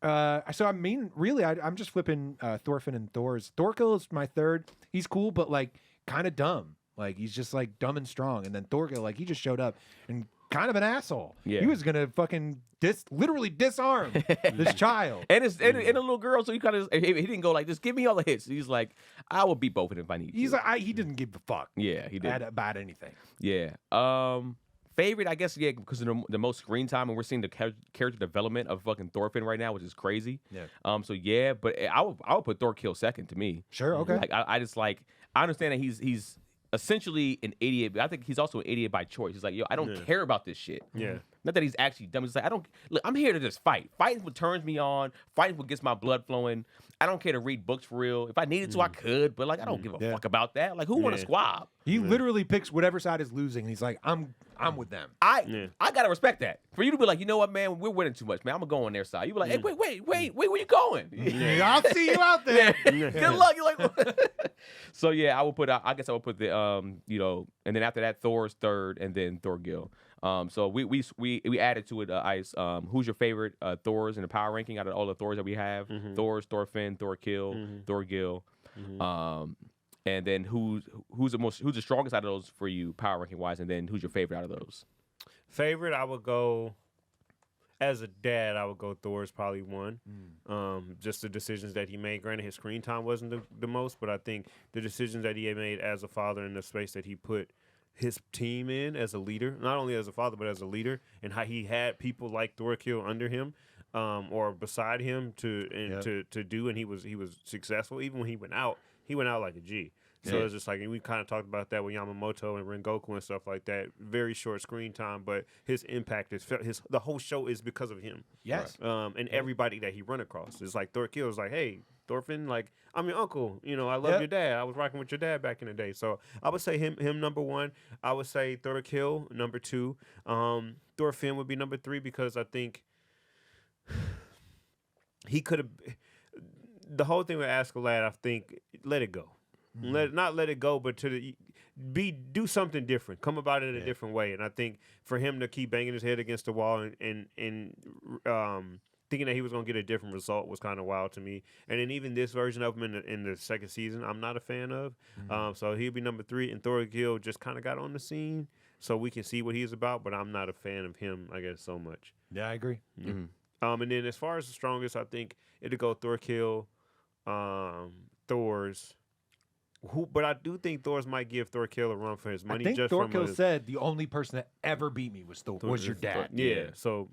So I mean, really, I'm just flipping Thorfinn and Thor's. Thorkill is my third. He's cool, but like kind of dumb. Like he's just like dumb and strong. And then Thorkill, like he just showed up and kind of an asshole. Yeah. He was gonna fucking literally disarm this child. And it's and a little girl, so he kind of he didn't go like, just give me all the hits. He's like, I will beat both of them if I need to. He's like he didn't give a fuck. Yeah, he did. About anything. Yeah. Favorite, I guess, yeah, because of the most screen time, and we're seeing the character development of fucking Thorfinn right now, which is crazy. Yeah. So yeah, but I would put Thorkill second to me. Sure. Okay. Like I just like I understand that he's essentially an idiot, but I think he's also an idiot by choice. He's like, yo, I don't care about this shit. Yeah. Not that he's actually dumb. He's like, I'm here to just fight. Fighting what turns me on. Fighting what gets my blood flowing. I don't care to read books for real. If I needed to, I could, but like I don't give a fuck about that. Like who want to squab? He literally picks whatever side is losing, and he's like, I'm with them. I gotta respect that. For you to be like, you know what, man, we're winning too much, man. I'm gonna go on their side. You be like, hey, wait, where you going? I'll see you out there. Good luck. You're like, so yeah, I guess I would put the and then after that, Thor's third, and then Thor Gill. So we added to it, Ice. Who's your favorite Thors in the power ranking out of all the Thors that we have? Thor's, Thorfinn, Thorkill, Thor Gill. And then who's the strongest out of those for you power ranking wise? And then who's your favorite out of those? Favorite, I would go. As a dad, I would go Thor's probably one. Just the decisions that he made. Granted, his screen time wasn't the most, but I think the decisions that he had made as a father in the space that he put his team in as a leader, not only as a father but as a leader, and how he had people like Thorkill under him or beside him to do, and he was successful. Even when he went out like a G. So it's just like, and we kind of talked about that with Yamamoto and Rengoku and stuff like that. Very short screen time, but his impact is the whole show is because of him. Yes. And everybody that he run across. It's like Thorkill is like, hey, Thorfinn, like I'm your uncle. I love your dad. I was rocking with your dad back in the day. So I would say him number one. I would say Thorkill number two. Thorfinn would be number three because I think he could have. The whole thing with Askeladd, I think, let it go. Not let it go, but do something different. Come about it in a different way. And I think for him to keep banging his head against the wall and thinking that he was going to get a different result was kind of wild to me. And then even this version of him in the second season, I'm not a fan of. So he'll be number three. And Thorkill just kind of got on the scene, so we can see what he's about. But I'm not a fan of him, I guess, so much. Yeah, I agree. Mm-hmm. And then as far as the strongest, I think it'll go Thorkill, Thor's. But I do think Thor's might give Thorkill a run for his money. I think just Thorkill said the only person that ever beat me was your dad. Yeah, so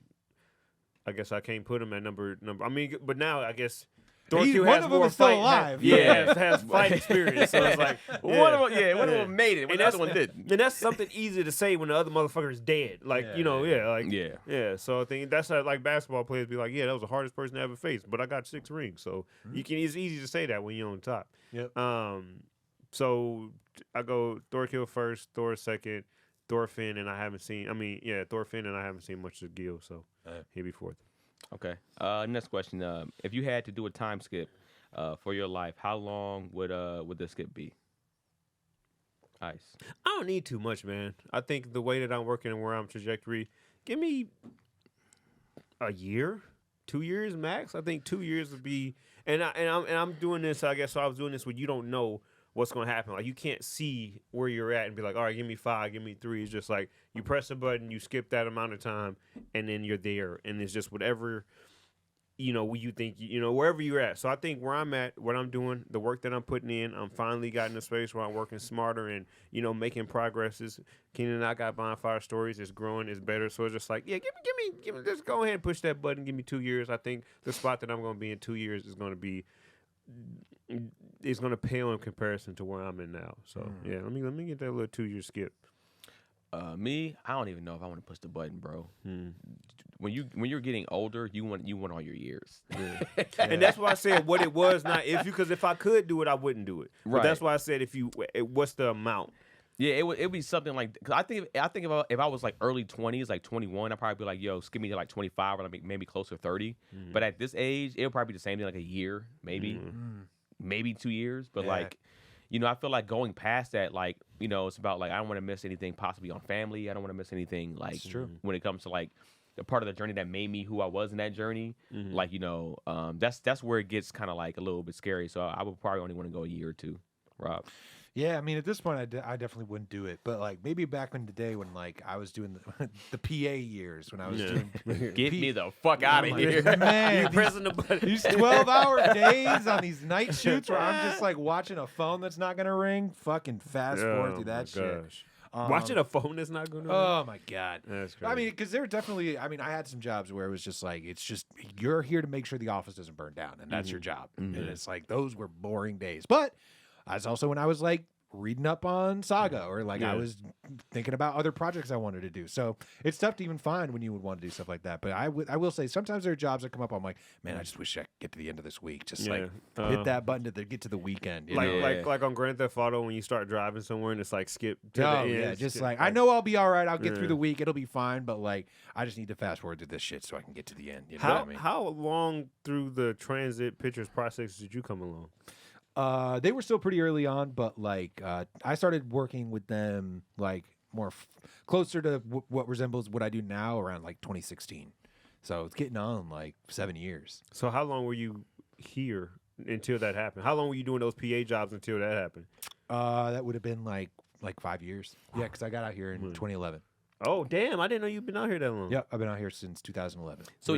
I guess I can't put him at number. I mean, but now I guess One Thorkill of has them more is still fight. alive. Has fight experience. So it's like One of them made it, when the other one didn't. And that's something easy to say when the other motherfucker is dead. Like Yeah. So I think that's how, like basketball players be like, that was the hardest person to ever face, but I got 6 rings, so it's easy to say that when you're on top. Yep. So I go Thorkill first, Thor second, Thorfinn, and I haven't seen. Thorfinn, and I haven't seen much of Gil, so he'll be fourth. Okay. Next question. If you had to do a time skip for your life, how long would the skip be? Ice. I don't need too much, man. I think the way that I'm working and where I'm trajectory, give me a year, 2 years max. I think 2 years would be, and I'm doing this. I guess so. I was doing this when you don't know what's going to happen. Like you can't see where you're at and be like, all right, give me 5, give me 3. It's just like you press a button, you skip that amount of time, and then you're there, and it's just whatever. You think, wherever you're at. So I think where I'm at, what I'm doing, the work that I'm putting in, I'm finally got in a space where I'm working smarter and, making progresses. Keenan and I got Bonfire Stories. It's growing. It's better. So it's just like, yeah, give me, just go ahead and push that button. Give me 2 years. I think the spot that I'm going to be in 2 years is going to be, it's going to pale in comparison to where I'm in now. So, yeah, let me get that little 2-year skip. Me, I don't even know if I want to push the button, bro. When you're getting older, you want all your years. Yeah. And that's why I said what it was, not if you, because if I could do it, I wouldn't do it. But that's why I said what's the amount? Yeah, it'd be something like, cause I think if I was like early 20s, like 21, I'd probably be like, yo, skip me to like 25 or like maybe closer to 30. But at this age, it'll probably be the same thing, like a year, maybe 2 years. But like, I feel like going past that, like, it's about like I don't want to miss anything possibly on family. I don't want to miss anything like when it comes to like the part of the journey that made me who I was in that journey. Like, that's where it gets kind of like a little bit scary. So I would probably only want to go a year or two, Rob. Yeah, I mean, at this point, I definitely wouldn't do it. But like maybe back in the day when like I was doing the PA years when I was doing Get me the fuck out of here, man. You pressing the button. These 12-hour days on these night shoots where I'm just like watching a phone that's not gonna ring. Fucking fast forward through that shit. Watching a phone that's not going to. Oh my god! That's crazy. I mean, because there were definitely. I mean, I had some jobs where it was just like it's just you're here to make sure the office doesn't burn down, and that's your job. And it's like those were boring days. But that's also when I was like reading up on Saga, or like I was thinking about other projects I wanted to do. So it's tough to even find when you would want to do stuff like that. But I will say sometimes there are jobs that come up. I'm like, man, I just wish I could get to the end of this week. Just like hit that button to get to the weekend. Like on Grand Theft Auto when you start driving somewhere and it's like skip to the end. Yeah, just like I know I'll be all right. I'll get through the week. It'll be fine. But like I just need to fast forward through this shit so I can get to the end. You know what I mean? How long through the transit pictures process did you come along? They were still pretty early on, but like I started working with them like more closer to what resembles what I do now around like 2016. So it's getting on like 7 years. So how long were you here until that happened? How long were you doing those PA jobs until that happened? That would have been like 5 years. Yeah, because I got out here in 2011. Oh, damn. I didn't know you've been out here that long. Yep, I've been out here since 2011. So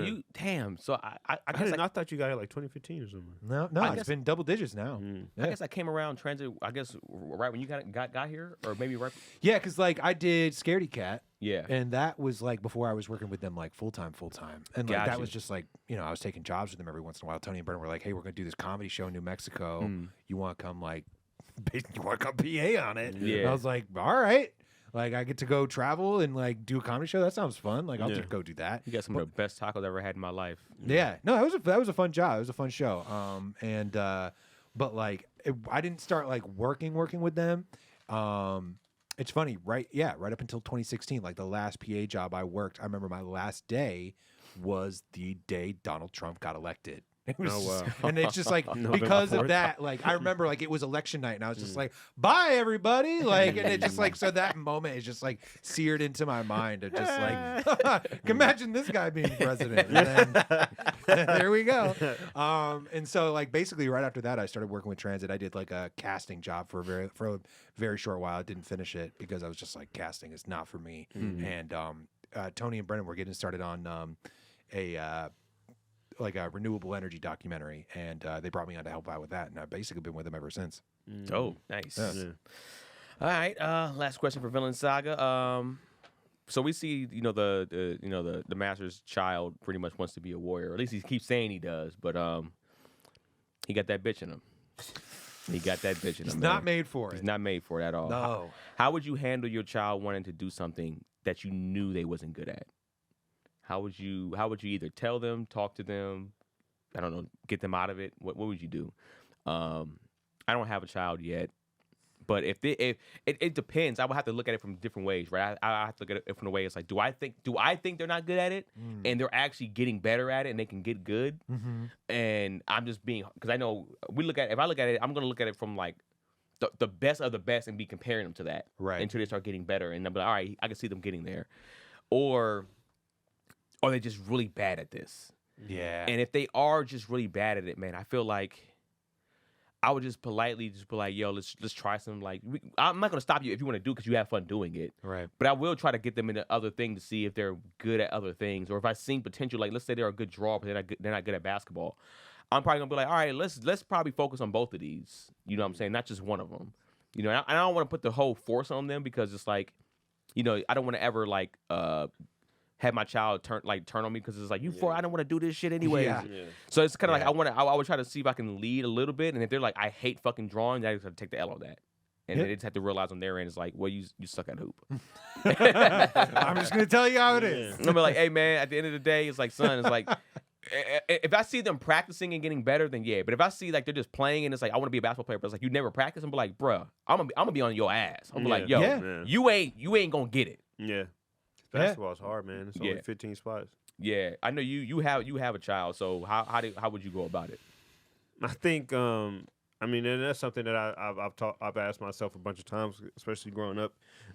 so I thought you got here like 2015 or something. No, it's been double digits now. I guess I came around transit, I guess, right when you got here, or maybe right. Yeah, because like I did Scaredy Cat. Yeah. And that was like before I was working with them like full time. And like that was just like, I was taking jobs with them every once in a while. Tony and Brennan were like, hey, we're going to do this comedy show in New Mexico. You want to come PA on it? Yeah. And I was like, all right. Like I get to go travel and like do a comedy show. That sounds fun. Like I'll just go do that. You got some of the best tacos I ever had in my life. Yeah. No, that was a fun job. It was a fun show. But like I didn't start like working with them. It's funny, right? Yeah, right up until 2016, like the last PA job I worked. I remember my last day was the day Donald Trump got elected. It was, and it's just like because of that, like I remember like it was election night and I was just like, bye everybody. Like, and it just like, so that moment is just like seared into my mind of just like, imagine this guy being president. And then there we go. And so like basically right after that, I started working with transit. I did like a casting job for a very short while. I didn't finish it because I was just like, casting is not for me. And Tony and Brennan were getting started on like a renewable energy documentary, and they brought me on to help out with that, and I've basically been with them ever since. Oh, nice. Yes. Yeah. All right, last question for Vinland Saga. So we see, the master's child pretty much wants to be a warrior, or at least he keeps saying he does, but he got that bitch in him. He's not made for it. He's not made for it at all. No. How would you handle your child wanting to do something that you knew they wasn't good at? How would you either tell them, talk to them, I don't know, get them out of it? What would you do? I don't have a child yet, but if it depends. I would have to look at it from different ways, right? I have to look at it from the way it's like, do I think they're not good at it, and they're actually getting better at it, and they can get good, and I'm just being, because I know if I look at it, I'm gonna look at it from like the best of the best and be comparing them to that, right? Until they start getting better, and I'm like, all right, I can see them getting there, or are they just really bad at this? Yeah. And if they are just really bad at it, man, I feel like I would just politely just be like, yo, let's try some. Like, I'm not gonna stop you if you want to do it because you have fun doing it. Right. But I will try to get them into other things to see if they're good at other things, or if I see potential. Like, let's say they're a good drawer, but they're not good at basketball. I'm probably gonna be like, all right, let's probably focus on both of these. You know what I'm saying? Not just one of them. You know, and I don't want to put the whole force on them because it's like, you know, I don't want to ever like have my child turn on me because it's like I don't want to do this shit anyways. Yeah. So it's kind of like I would try to see if I can lead a little bit, and if they're like I hate fucking drawing, I just have to take the L on that, and they just have to realize on their end it's like, well, you suck at hoop. I'm just gonna tell you how it is. I'm gonna be like, hey man, at the end of the day, it's like, son, it's like. If I see them practicing and getting better, then yeah. But if I see like they're just playing and it's like I want to be a basketball player, but it's like you never practice, I'm like, bruh, I'm gonna be on your ass. I'm like, yo, Yeah. you ain't gonna get it. Yeah. Basketball's hard, man. It's only 15 spots. Yeah, I know you have a child, so how would you go about it? I think I mean, and that's something that I've asked myself a bunch of times, especially growing up,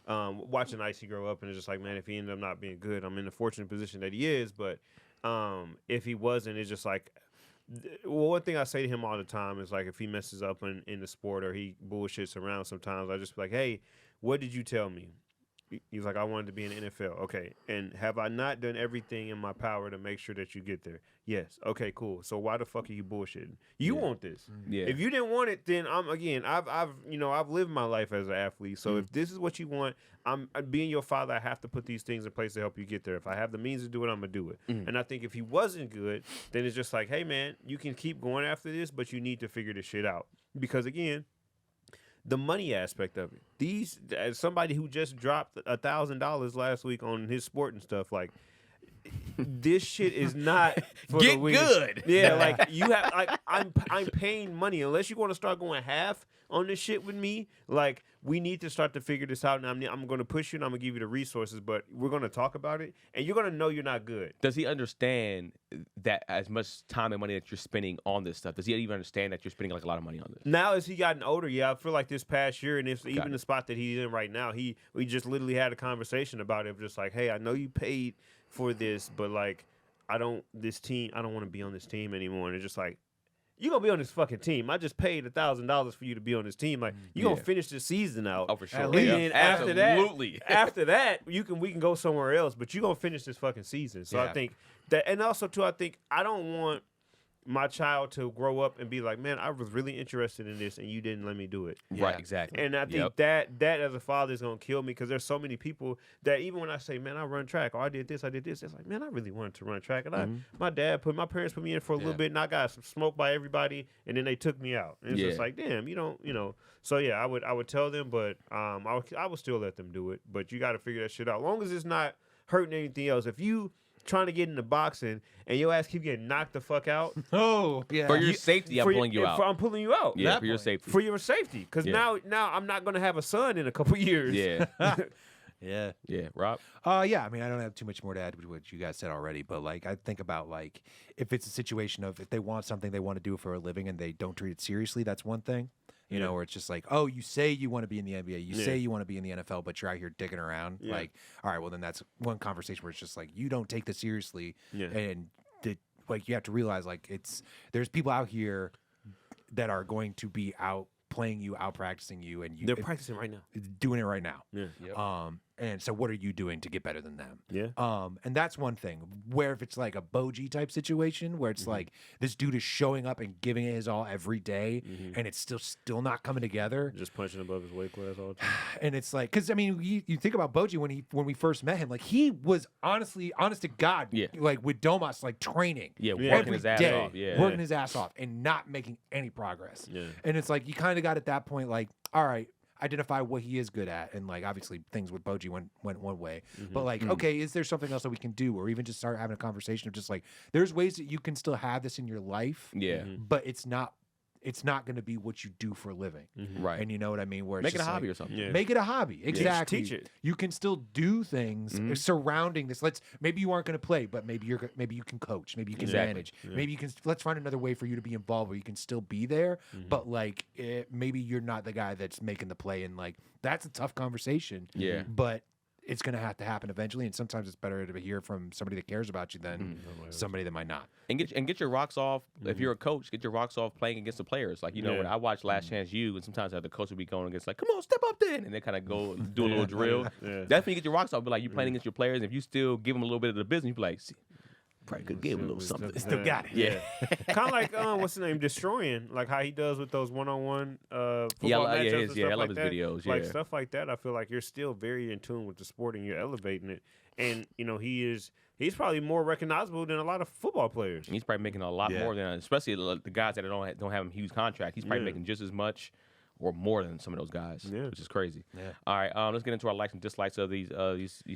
watching Icy grow up, and it's just like, man, if he ended up not being good, I'm in the fortunate position that he is, but if he wasn't, it's just like, well, one thing I say to him all the time is like, if he messes up in the sport or he bullshits around sometimes, I just be like, hey, what did you tell me? He's like, I wanted to be in the NFL. Okay. And have I not done everything in my power to make sure that you get there? Yes. Okay, cool. So why the fuck are you bullshitting? You want this. Yeah. If you didn't want it, then I've lived my life as an athlete. So if this is what you want, I'm being your father, I have to put these things in place to help you get there. If I have the means to do it, I'm gonna do it. And I think if he wasn't good, then it's just like, hey man, you can keep going after this, but you need to figure this shit out. Because again, the money aspect of it. As somebody who just dropped $1,000 last week on his sport and stuff, like this shit is not for Get the weakest. good. Yeah, like you have, like I'm paying money unless you want to start going half on this shit with me. Like we need to start to figure this out, and I'm going to push you, and I'm going to give you the resources, but we're going to talk about it, and you're going to know you're not good. Does he understand that as much time and money that you're spending on this stuff? Does he even understand that you're spending like a lot of money on this? Now, as he gotten older, yeah, I feel like this past year, and if even the spot that he's in right now, we just literally had a conversation about it, just like, hey, I know you paid for this, but like, I don't want to be on this team anymore. And it's just like, you're going to be on this fucking team. I just paid $1,000 for you to be on this team. Like, you're going to finish the season out. Oh, for sure. And then after that, we can go somewhere else, but you're going to finish this fucking season. So I think that, and also too, I think I don't want my child to grow up and be like, man, I was really interested in this and you didn't let me do it. Right, exactly. And I think that as a father is going to kill me because there's so many people that even when I say, man, I run track or I did this, it's like, man, I really wanted to run track. And my parents put me in for a little bit and I got smoked by everybody and then they took me out. And it's just like, damn, you know. So yeah, I would tell them, but I would still let them do it. But you got to figure that shit out. As long as it's not hurting anything else. If you trying to get into boxing and your ass keep getting knocked the fuck out. Oh, yeah. For your safety, I'm pulling you out. I'm pulling you out. Yeah, for your safety. For your safety. Because now I'm not going to have a son in a couple years. Yeah. Yeah. Yeah. Rob? Yeah, I mean, I don't have too much more to add to what you guys said already, but like, I think about like, if it's a situation of if they want something they want to do for a living and they don't treat it seriously, that's one thing. You know, where it's just like, oh, you say you want to be in the NBA, you say you want to be in the NFL, but you're out here digging around. Yeah. Like, all right, well, then that's one conversation where it's just like, you don't take this seriously. Yeah. And like, you have to realize, like, there's people out here that are going to be out playing you, out practicing you, and they're practicing right now. Doing it right now. Yeah. Yep. And so what are you doing to get better than them? Yeah. And that's one thing. Where if it's like a Boji type situation where it's like this dude is showing up and giving it his all every day and it's still not coming together. Just punching above his weight class all the time. And it's like, because I mean, you think about Boji when we first met him, like he was honest to God, like with Domas, like training, working every his ass day, off, working his ass off, and not making any progress. Yeah. And it's like you kind of got at that point, like, all right, identify what he is good at, and like obviously things with Boji went one way, but like okay, is there something else that we can do, or even just start having a conversation of just like there's ways that you can still have this in your life, but it's not going to be what you do for a living, Right? And you know what I mean? Where it's Make it a just hobby like, or something. Yeah. Make it a hobby, exactly. Teach it. You can still do things surrounding this. Maybe you aren't going to play, but maybe you can coach, maybe you can manage, maybe you can. Let's find another way for you to be involved where you can still be there, but like maybe you're not the guy that's making the play, and like that's a tough conversation. Yeah. But it's going to have to happen eventually. And sometimes it's better to hear from somebody that cares about you than somebody that might not. And get your rocks off. If you're a coach, get your rocks off playing against the players. Like, you know, when I watch Last Chance U, and sometimes the coach will be going against, like, come on, step up then. And they kind of go do a little drill. That's when you get your rocks off. But, like, you're playing against your players. And if you still give them a little bit of the business, you be like, see, probably could give him a little something. Still got it. Yeah. Kind of like what's his name, Destroying, like how he does with those one-on-one football matchups and stuff I love like his that. videos. Like stuff like that, I feel like you're still very in tune with the sport and you're elevating it. And you know, he's probably more recognizable than a lot of football players. He's probably making a lot more than, especially the guys that don't have a huge contract. He's probably making just as much or more than some of those guys, which is crazy. Yeah. All right, let's get into our likes and dislikes of these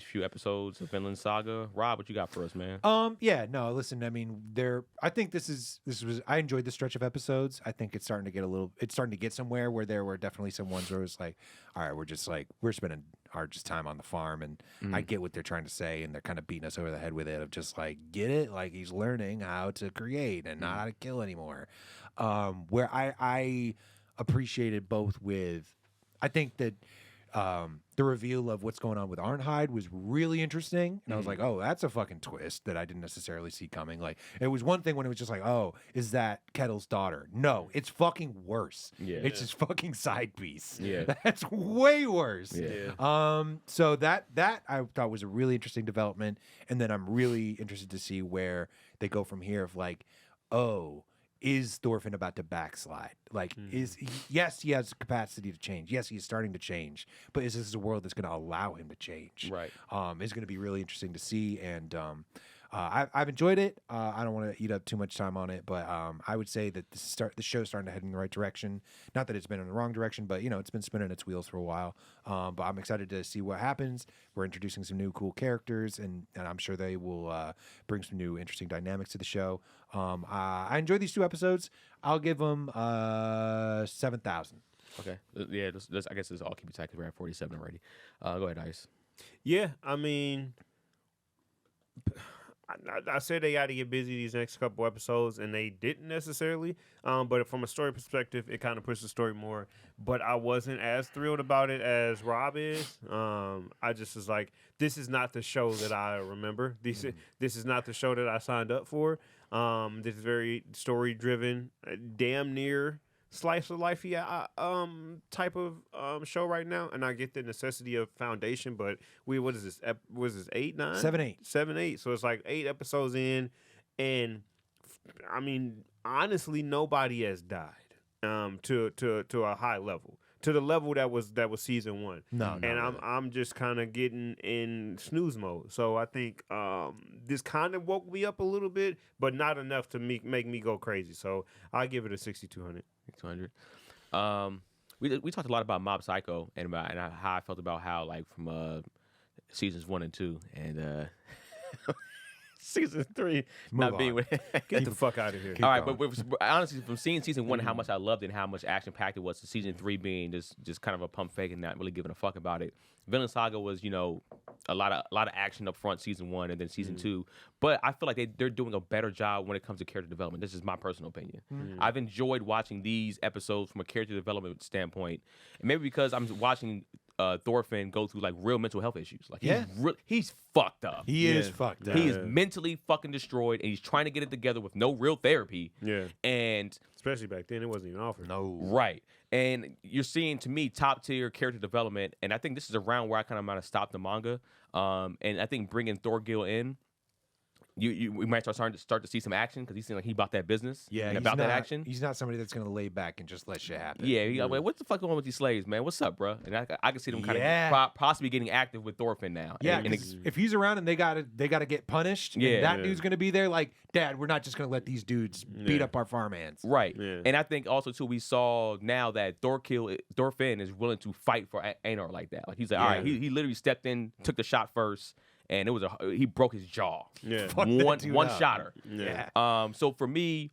few episodes of Vinland Saga. Rob, what you got for us, man? Yeah, no, listen, I mean, I think this was I enjoyed the stretch of episodes. I think it's starting to get somewhere where there were definitely some ones where it was like, all right, we're spending our just time on the farm, and I get what they're trying to say, and they're kind of beating us over the head with it of just like, get it? Like, he's learning how to create and not how to kill anymore. Where I appreciated both with, I think that the reveal of what's going on with Arnheid was really interesting, and I was like, oh, that's a fucking twist that I didn't necessarily see coming. Like, it was one thing when it was just like, oh, is that Kettle's daughter? No, it's fucking worse. It's just fucking side piece. That's way worse. So that I thought was a really interesting development, and then I'm really interested to see where they go from here of like, oh, is Thorfinn about to backslide? Like, yes, he has the capacity to change. Yes, he's starting to change. But is this a world that's going to allow him to change? Right. It's going to be really interesting to see. And I've enjoyed it. I don't want to eat up too much time on it, but I would say that the show's starting to head in the right direction. Not that it's been in the wrong direction, but you know, it's been spinning its wheels for a while. But I'm excited to see what happens. We're introducing some new cool characters, and I'm sure they will bring some new interesting dynamics to the show. I enjoyed these 2 episodes. I'll give them 7,000. Okay. Yeah, I guess this all keep it tight because we're at 47 already. Go ahead, Ice. Yeah, I mean, I said they got to get busy these next couple episodes, and they didn't necessarily. But from a story perspective, it kind of pushed the story more. But I wasn't as thrilled about it as Rob is. I just was like, this is not the show that I remember. This is not the show that I signed up for. This is very story driven, damn near slice of life type of show right now, and I get the necessity of foundation, but what is this? Was this 8, 9? 7, 8. 7, 8. So it's like 8 episodes in, and I mean, honestly, nobody has died to a high level. To the level that was season 1. No, and really. I'm just kind of getting in snooze mode. So I think this kind of woke me up a little bit, but not enough to make me go crazy. So I give it a 6,200. 6,200. We talked a lot about Mob Psycho and how I felt about how, like, from seasons 1 and 2 and season 3 not being with Get the fuck out of here. all right, but honestly, from seeing season 1 how much I loved it and how much action packed it was, to season 3 being just kind of a pump fake and not really giving a fuck about it. Vinland Saga was, you know, a lot of action up front season 1 and then season 2, but I feel like they're doing a better job when it comes to character development. This is my personal opinion. I've enjoyed watching these episodes from a character development standpoint, and maybe because I'm watching Thorfinn go through like real mental health issues. Like he's fucked up. He is fucked up. He is mentally fucking destroyed, and he's trying to get it together with no real therapy. Yeah. And especially back then, it wasn't even offered. No. Right. And you're seeing, to me, top tier character development, and I think this is around where I kind of might have stopped the manga. And I think bringing Thorgil in, we might start to see some action because he seems like he bought that business. Yeah, and about that action. He's not somebody that's going to lay back and just let shit happen. Yeah, like, what the fuck going on with these slaves, man? What's up, bro? And I can see them kind of possibly getting active with Thorfinn now. Yeah, and if he's around and they gotta get punished, and that dude's going to be there. Like, Dad, we're not just going to let these dudes beat up our farmhands. Right. Yeah. And I think also too, we saw now that Thorfinn is willing to fight for Einar like that. Like, he's like, all right, he literally stepped in, took the shot first. And it was he broke his jaw. Yeah. One shotter. Yeah. So for me,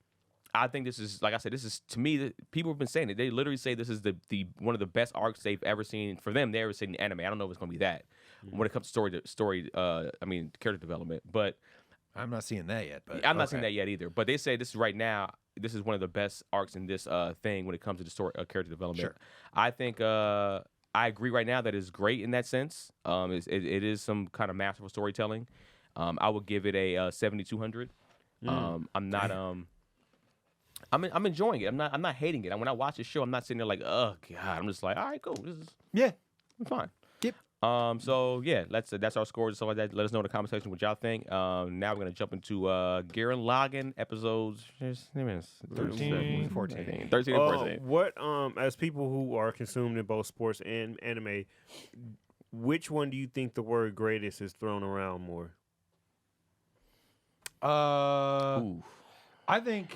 I think this is, like I said, this is, to me, people have been saying it. They literally say this is the one of the best arcs they've ever seen. For them, they ever seen in anime. I don't know if it's going to be that when it comes to story. I mean, character development. But I'm not seeing that yet. But I'm not seeing that yet either. But they say this is right now. This is one of the best arcs in this thing when it comes to the story character development. Sure. I think I agree right now that it's great in that sense. It is some kind of masterful storytelling. I would give it a 7,200. I'm not I'm enjoying it. I'm not hating it. When I watch the show, I'm not sitting there like, oh god. I'm just like, all right, cool. This is fine. Yep. So yeah, that's our scores and stuff like that. Let us know in the comment section what y'all think. Now we're gonna jump into Gurren Lagann episodes 13, 14. 13 and 14. What as people who are consumed in both sports and anime, which one do you think the word greatest is thrown around more? I think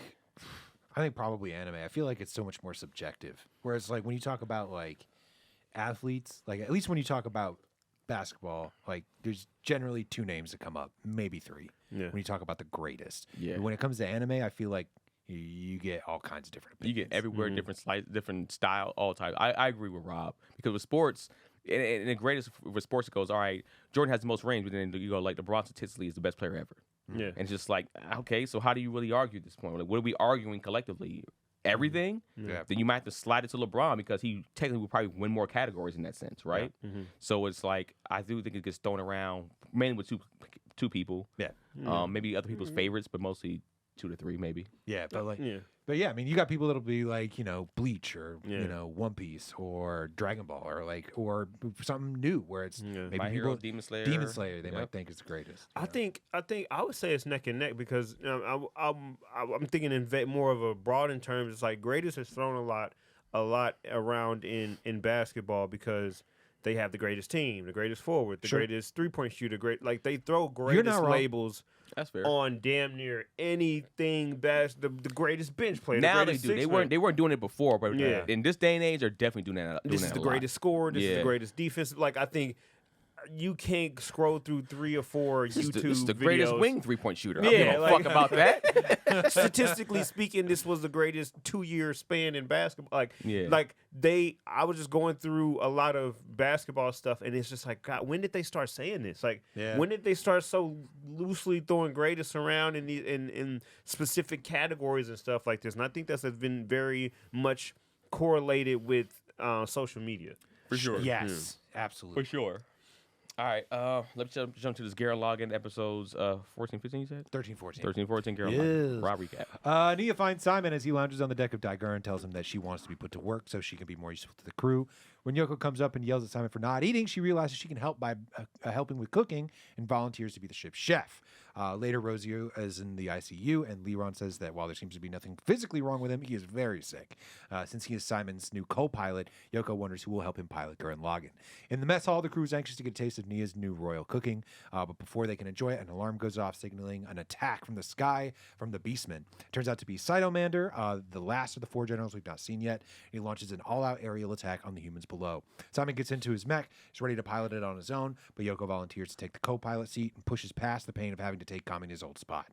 probably anime. I feel like it's so much more subjective. Whereas like when you talk about like athletes, like at least when you talk about basketball, like there's generally 2 names that come up, maybe 3. Yeah. When you talk about the greatest. Yeah. But when it comes to anime, I feel like you get all kinds of different You opinions. get everywhere, different style, all types. I agree with Rob because with sports, and the greatest with sports it goes, all right, Jordan has the most rings, but then you go like LeBron statistically is the best player ever. Yeah. And it's just like, okay, so how do you really argue at this point? Like, what are we arguing collectively? Everything? Yeah. Then you might have to slide it to LeBron because he technically would probably win more categories in that sense, right? So it's like, I do think it gets thrown around mainly with two people. Yeah. Maybe other people's favorites, but mostly 2 to 3 maybe. Yeah, but like Yeah. But yeah, I mean, you got people that'll be like, Bleach or Yeah. One Piece or Dragon Ball or something new where it's maybe My people Hero, Demon Slayer. they might think is the greatest. I think I would say it's neck and neck because I'm thinking in more of a broad in terms. It's like greatest is thrown a lot around in basketball because they have the greatest team, the greatest forward, the greatest 3-point shooter. Like they throw greatest labels That's fair. on damn near anything. The greatest bench player. Now the they greatest do. They weren't doing it before, but Yeah. in this day and age, they're definitely doing that. This is the greatest scorer. This is Yeah. the greatest defense. Like I think you can't scroll through 3 or 4 YouTube This is the greatest videos. wing 3-point shooter. I Yeah, don't give a like- fuck about that. Statistically speaking, this was the greatest 2-year span in basketball. Yeah. I was just going through a lot of basketball stuff, and it's just like, God, when did they start saying this? Like, Yeah. when did they start so loosely throwing greatest around in specific categories and stuff like this? And I think that's been very much correlated with social media. For sure. Yes, absolutely. For sure. All right, let's jump to this Gurren Lagann episodes 14, 15, you said? 13, 14. 13, 14, Gurren Yes. Lagann. Rob recap. Nia finds Simon as he lounges on the deck of Gurren and tells him that she wants to be put to work so she can be more useful to the crew. When Yoko comes up and yells at Simon for not eating, she realizes she can help by helping with cooking and volunteers to be the ship's chef. Later, Rosie is in the ICU, and Leron says that while there seems to be nothing physically wrong with him, he is very sick. Since he is Simon's new co-pilot, Yoko wonders who will help him pilot Gurren Lagann. In the mess hall, the crew is anxious to get a taste of Nia's new royal cooking, but before they can enjoy it, an alarm goes off signaling an attack from the sky from the Beastmen. It turns out to be Cytomander, the last of the 4 generals we've not seen yet. He launches an all-out aerial attack on the humans below. Simon gets into his mech, is ready to pilot it on his own, but Yoko volunteers to take the co-pilot seat and pushes past the pain of having to take Kamina's old spot.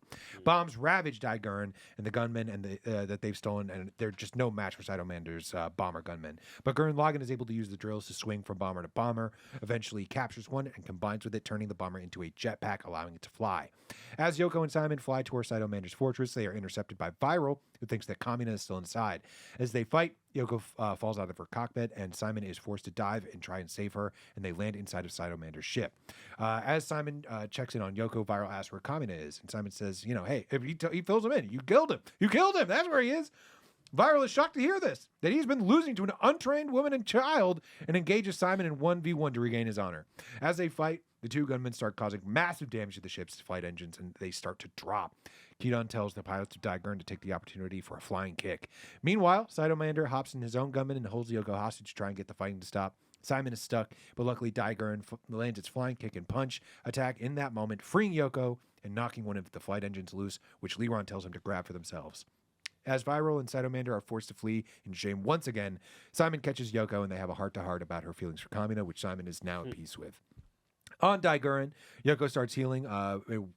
Bombs ravage Gurren and the gunmen that they've stolen, and they're just no match for Cytomander's bomber gunmen. But Gurren Lagann is able to use the drills to swing from bomber to bomber, eventually captures one and combines with it, turning the bomber into a jetpack, allowing it to fly. As Yoko and Simon fly towards Cytomander's fortress, they are intercepted by Viral, who thinks that Kamina is still inside. As they fight, Yoko falls out of her cockpit, and Simon is forced to dive and try and save her, and they land inside of Cytomander's ship. As Simon checks in on Yoko, Viral asks where Kamina is, and Simon says, hey, if he fills him in. You killed him. You killed him. That's where he is. Viral is shocked to hear this, that he's been losing to an untrained woman and child, and engages Simon in 1v1 to regain his honor. As they fight, the 2 gunmen start causing massive damage to the ship's flight engines, and they start to drop. Kidon tells the pilots of Gurren to take the opportunity for a flying kick. Meanwhile, Cytomander hops in his own gunman and holds Yoko hostage to try and get the fighting to stop. Simon is stuck, but luckily Gurren lands its flying kick and punch attack in that moment, freeing Yoko and knocking one of the flight engines loose, which Leron tells him to grab for themselves. As Viral and Cytomander are forced to flee in shame once again, Simon catches Yoko and they have a heart-to-heart about her feelings for Kamina, which Simon is now at peace with. On Gurren, Yoko starts healing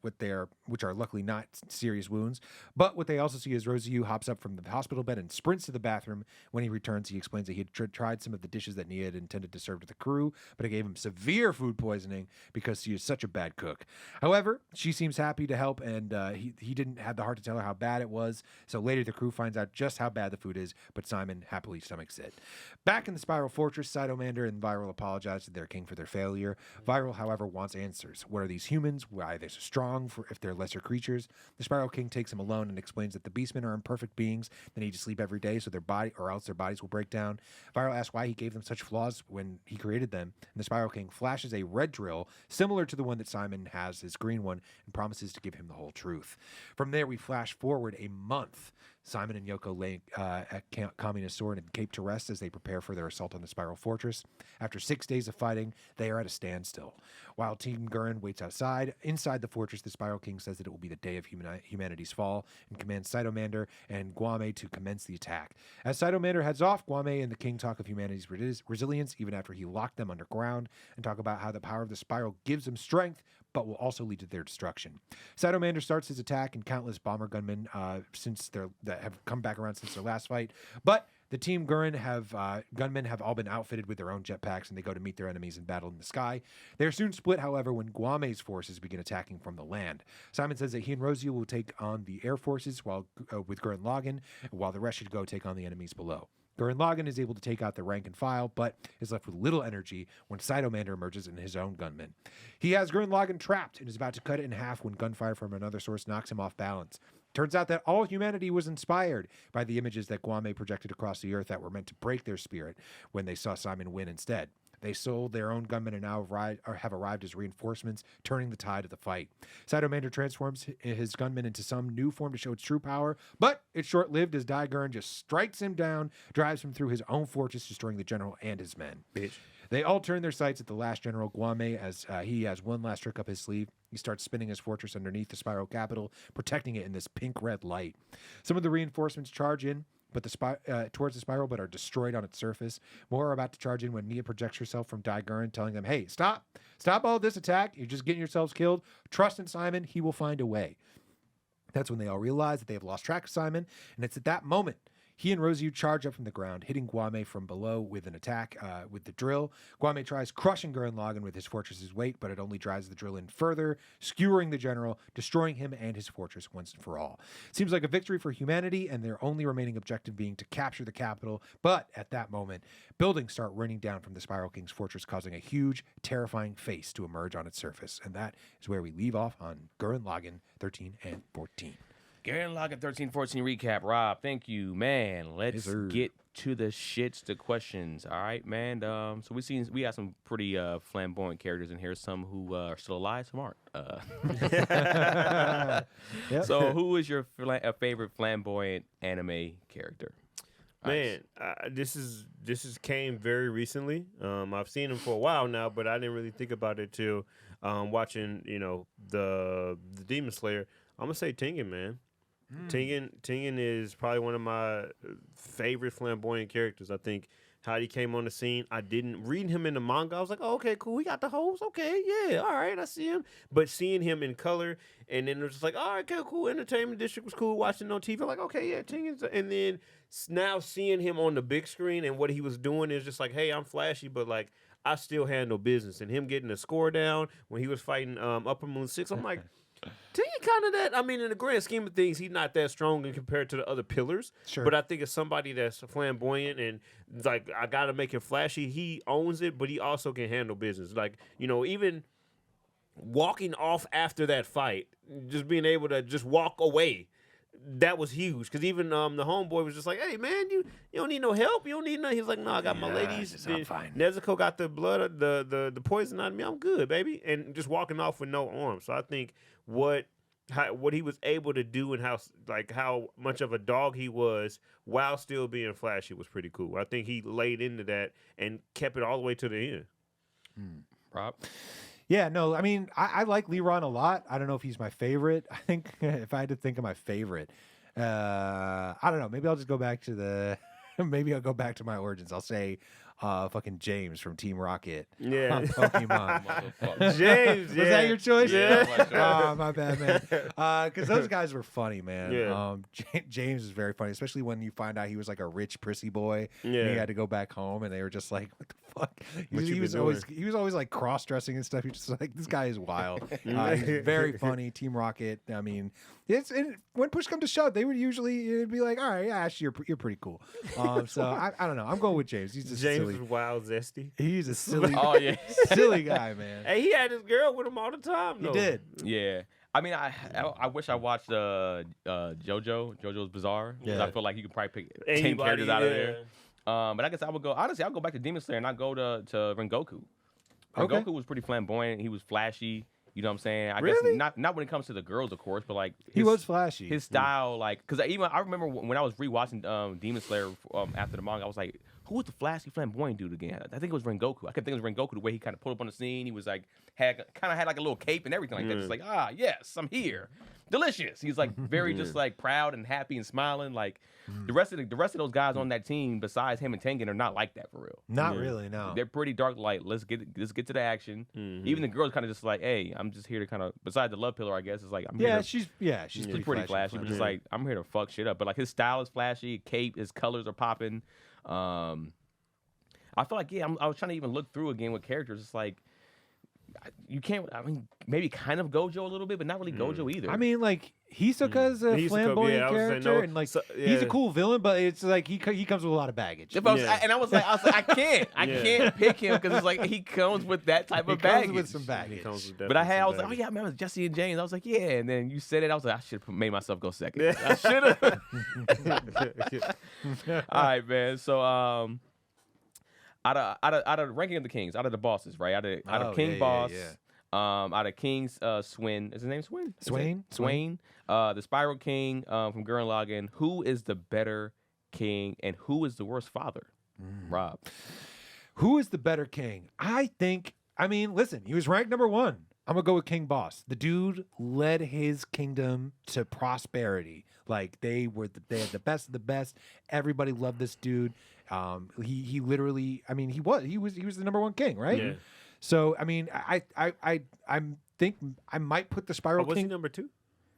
which are luckily not serious wounds. But what they also see is Rosie hops up from the hospital bed and sprints to the bathroom. When he returns, he explains that he had tried some of the dishes that Nia had intended to serve to the crew, but it gave him severe food poisoning because she is such a bad cook. However, she seems happy to help, and he didn't have the heart to tell her how bad it was. So later, the crew finds out just how bad the food is, but Simon happily stomachs it. Back in the Spiral Fortress, Cytomander and Viral apologize to their king for their failure. Viral, however, wants answers. What are these humans? Why are they so strong if they're lesser creatures? The Spiral King takes him alone and explains that the Beastmen are imperfect beings. They need to sleep every day or else their bodies will break down. Viral asks why he gave them such flaws when he created them, and the Spiral King flashes a red drill similar to the one that Simon has, his green one, and promises to give him the whole truth. From there, we flash forward a month. Simon and Yoko lay at Communist Sword and Cape to rest as they prepare for their assault on the Spiral Fortress. After 6 days of fighting, they are at a standstill. While Team Gurren waits inside the fortress, the Spiral King says that it will be the day of humanity's fall and commands Cytomander and Guame to commence the attack. As Cytomander heads off, Guame and the King talk of humanity's resilience even after he locked them underground and talk about how the power of the Spiral gives them strength, but will also lead to their destruction. Cytomander starts his attack, and countless bomber gunmen that have come back around since their last fight. But the Team Gurren gunmen have all been outfitted with their own jetpacks, and they go to meet their enemies in battle in the sky. They are soon split, however, when Guame's forces begin attacking from the land. Simon says that he and Rosie will take on the air forces with Gurren Lagann, while the rest should go take on the enemies below. Gurren Lagann is able to take out the rank and file, but is left with little energy when Cytomander emerges in his own gunmen. He has Gurren Lagann trapped and is about to cut it in half when gunfire from another source knocks him off balance. Turns out that all humanity was inspired by the images that Guame projected across the earth that were meant to break their spirit when they saw Simon win instead. They sold their own gunmen and now have arrived as reinforcements, turning the tide of the fight. Cytomander transforms his gunmen into some new form to show its true power, but it's short-lived as Gurren just strikes him down, drives him through his own fortress, destroying the general and his men. Bitch. They all turn their sights at the last general, Guame, as he has one last trick up his sleeve. He starts spinning his fortress underneath the Spiral capital, protecting it in this pink-red light. Some of the reinforcements charge in, towards the Spiral, but are destroyed on its surface. More are about to charge in when Nia projects herself from Gurren, telling them, "Hey, stop all this attack. You're just getting yourselves killed. Trust in Simon. He will find a way." That's when they all realize that they have lost track of Simon, and it's at that moment he and Rosie charge up from the ground, hitting Guame from below with an attack with the drill. Guame tries crushing Gurren Lagann with his fortress's weight, but it only drives the drill in further, skewering the general, destroying him and his fortress once and for all. Seems like a victory for humanity, and their only remaining objective being to capture the capital. But at that moment, buildings start raining down from the Spiral King's fortress, causing a huge, terrifying face to emerge on its surface. And that is where we leave off on Gurren Lagann 13 and 14. Gurren Lagann 13-14 recap. Rob, thank you, man. Let's get to the shits, the questions. All right, man. So we got some pretty flamboyant characters in here. Some who are still alive, some aren't. Yep. So, who is your favorite flamboyant anime character? Man, this came very recently. I've seen him for a while now, but I didn't really think about it till watching the Demon Slayer. I'm gonna say Tengen, man. Tengen is probably one of my favorite flamboyant characters. I think how he came on the scene. I didn't read him in the manga. I was like, oh, okay, cool. We got the hose. Okay, yeah, all right, I see him. But seeing him in color, and then it was just like, all right, okay, cool. Entertainment District was cool. Watching on TV, like, okay, yeah, Tengen's. And then now seeing him on the big screen and what he was doing is just like, hey, I'm flashy, but like I still handle business. And him getting the score down when he was fighting Upper Moon 6, I'm like. Tengen kind of that. I mean, in the grand scheme of things, he's not that strong in compared to the other pillars. Sure. But I think it's somebody that's flamboyant and like I gotta make it flashy. He owns it, but he also can handle business. Like even walking off after that fight, just being able to just walk away. That was huge because even the homeboy was just like, "Hey man, you don't need no help. You don't need nothing." He's like, "No, I got my ladies. I'm fine. Nezuko got the blood, the poison out of me. I'm good, baby." And just walking off with no arms. So I think what he was able to do and how much of a dog he was while still being flashy was pretty cool. I think he laid into that and kept it all the way to the end. Rob? Yeah, no, I mean, I like Liron a lot. I don't know if he's my favorite. I think if I had to think of my favorite, I don't know. Maybe I'll just go back to maybe I'll go back to my origins. I'll say fucking James from Team Rocket. Yeah. On Pokemon. Motherfucker. James, Was that your choice? Yeah. Oh, my bad, man. Because those guys were funny, man. Yeah. James is very funny, especially when you find out he was like a rich prissy boy. And he Yeah. had to go back home, and they were just like, "What the fuck?" What you He was been always like cross dressing and stuff. He's just like, this guy is wild. He's very funny. Team Rocket. I mean, when push comes to shove, they would usually it'd be like, all right, yeah, actually, you're pretty cool. So I don't know. I'm going with James. He's just James silly. was wild zesty. He's a silly, Oh yeah. silly guy, man. Hey, he had his girl with him all the time. He though. did. Yeah. I mean, I wish I watched JoJo's Bizarre because Yeah. I feel like you could probably pick 10 Anybody, characters out of yeah. there. But I guess I would go. Honestly, I'll go back to Demon Slayer and not go to Rengoku. Okay. Rengoku was pretty flamboyant. He was flashy. You know what I'm saying? I Really? guess not when it comes to the girls, of course, but like He was flashy. his style, like, because even I remember when I was rewatching Demon Slayer after the manga, I was like, who was the flashy flamboyant dude again? I think it was Rengoku. I could think it was Rengoku the way he kind of pulled up on the scene. He was like had like a little cape and everything like that. Just like, yes, I'm here, delicious. He's like very just like proud and happy and smiling. Like the rest of those guys on that team, besides him and Tengen, are not like that for real. Not really, no. They're pretty dark light. Let's get to the action. Even the girls kind of just like, hey, I'm just here to kind of, besides the love pillar, I guess, it's like I'm here to, she's she's pretty flashy, but just like I'm here to fuck shit up. But like his style is flashy, cape, his colors are popping. I feel like I was trying to even look through again with characters. It's like you can't. I mean, maybe kind of Gojo a little bit, but not really Gojo either. I mean, like Hisoka's a Hisoka, flamboyant yeah, I was saying, character, no, and like so- he's a yeah. cool villain, but it's like he comes with a lot of baggage. If I was- Yeah. and I was like, I can't Yeah. can't pick him because it's like he comes with that type He of comes baggage. with some He baggage. comes with But I was definitely like, oh some yeah, I remember Jesse and James. I was like, yeah, and then you said it. I was like, I should have made myself go second. Yeah. I should have. baggage. All right, man. So out of ranking of the kings, out of the bosses, right? Out of King Boss, out of King's Swin. Is his name Swin? Is it? Swain. The Spiral King from Gurren Lagann. Who is the better king and who is the worst father? Rob. Who is the better king? I mean, listen, he was ranked number 1. I'm gonna go with King Boss. The dude led his kingdom to prosperity. Like they had the best of the best. Everybody loved this dude. He literally, I mean, he was the number 1 king, right? Yeah. So I mean, I think I might put the Spiral Was he King. number 2?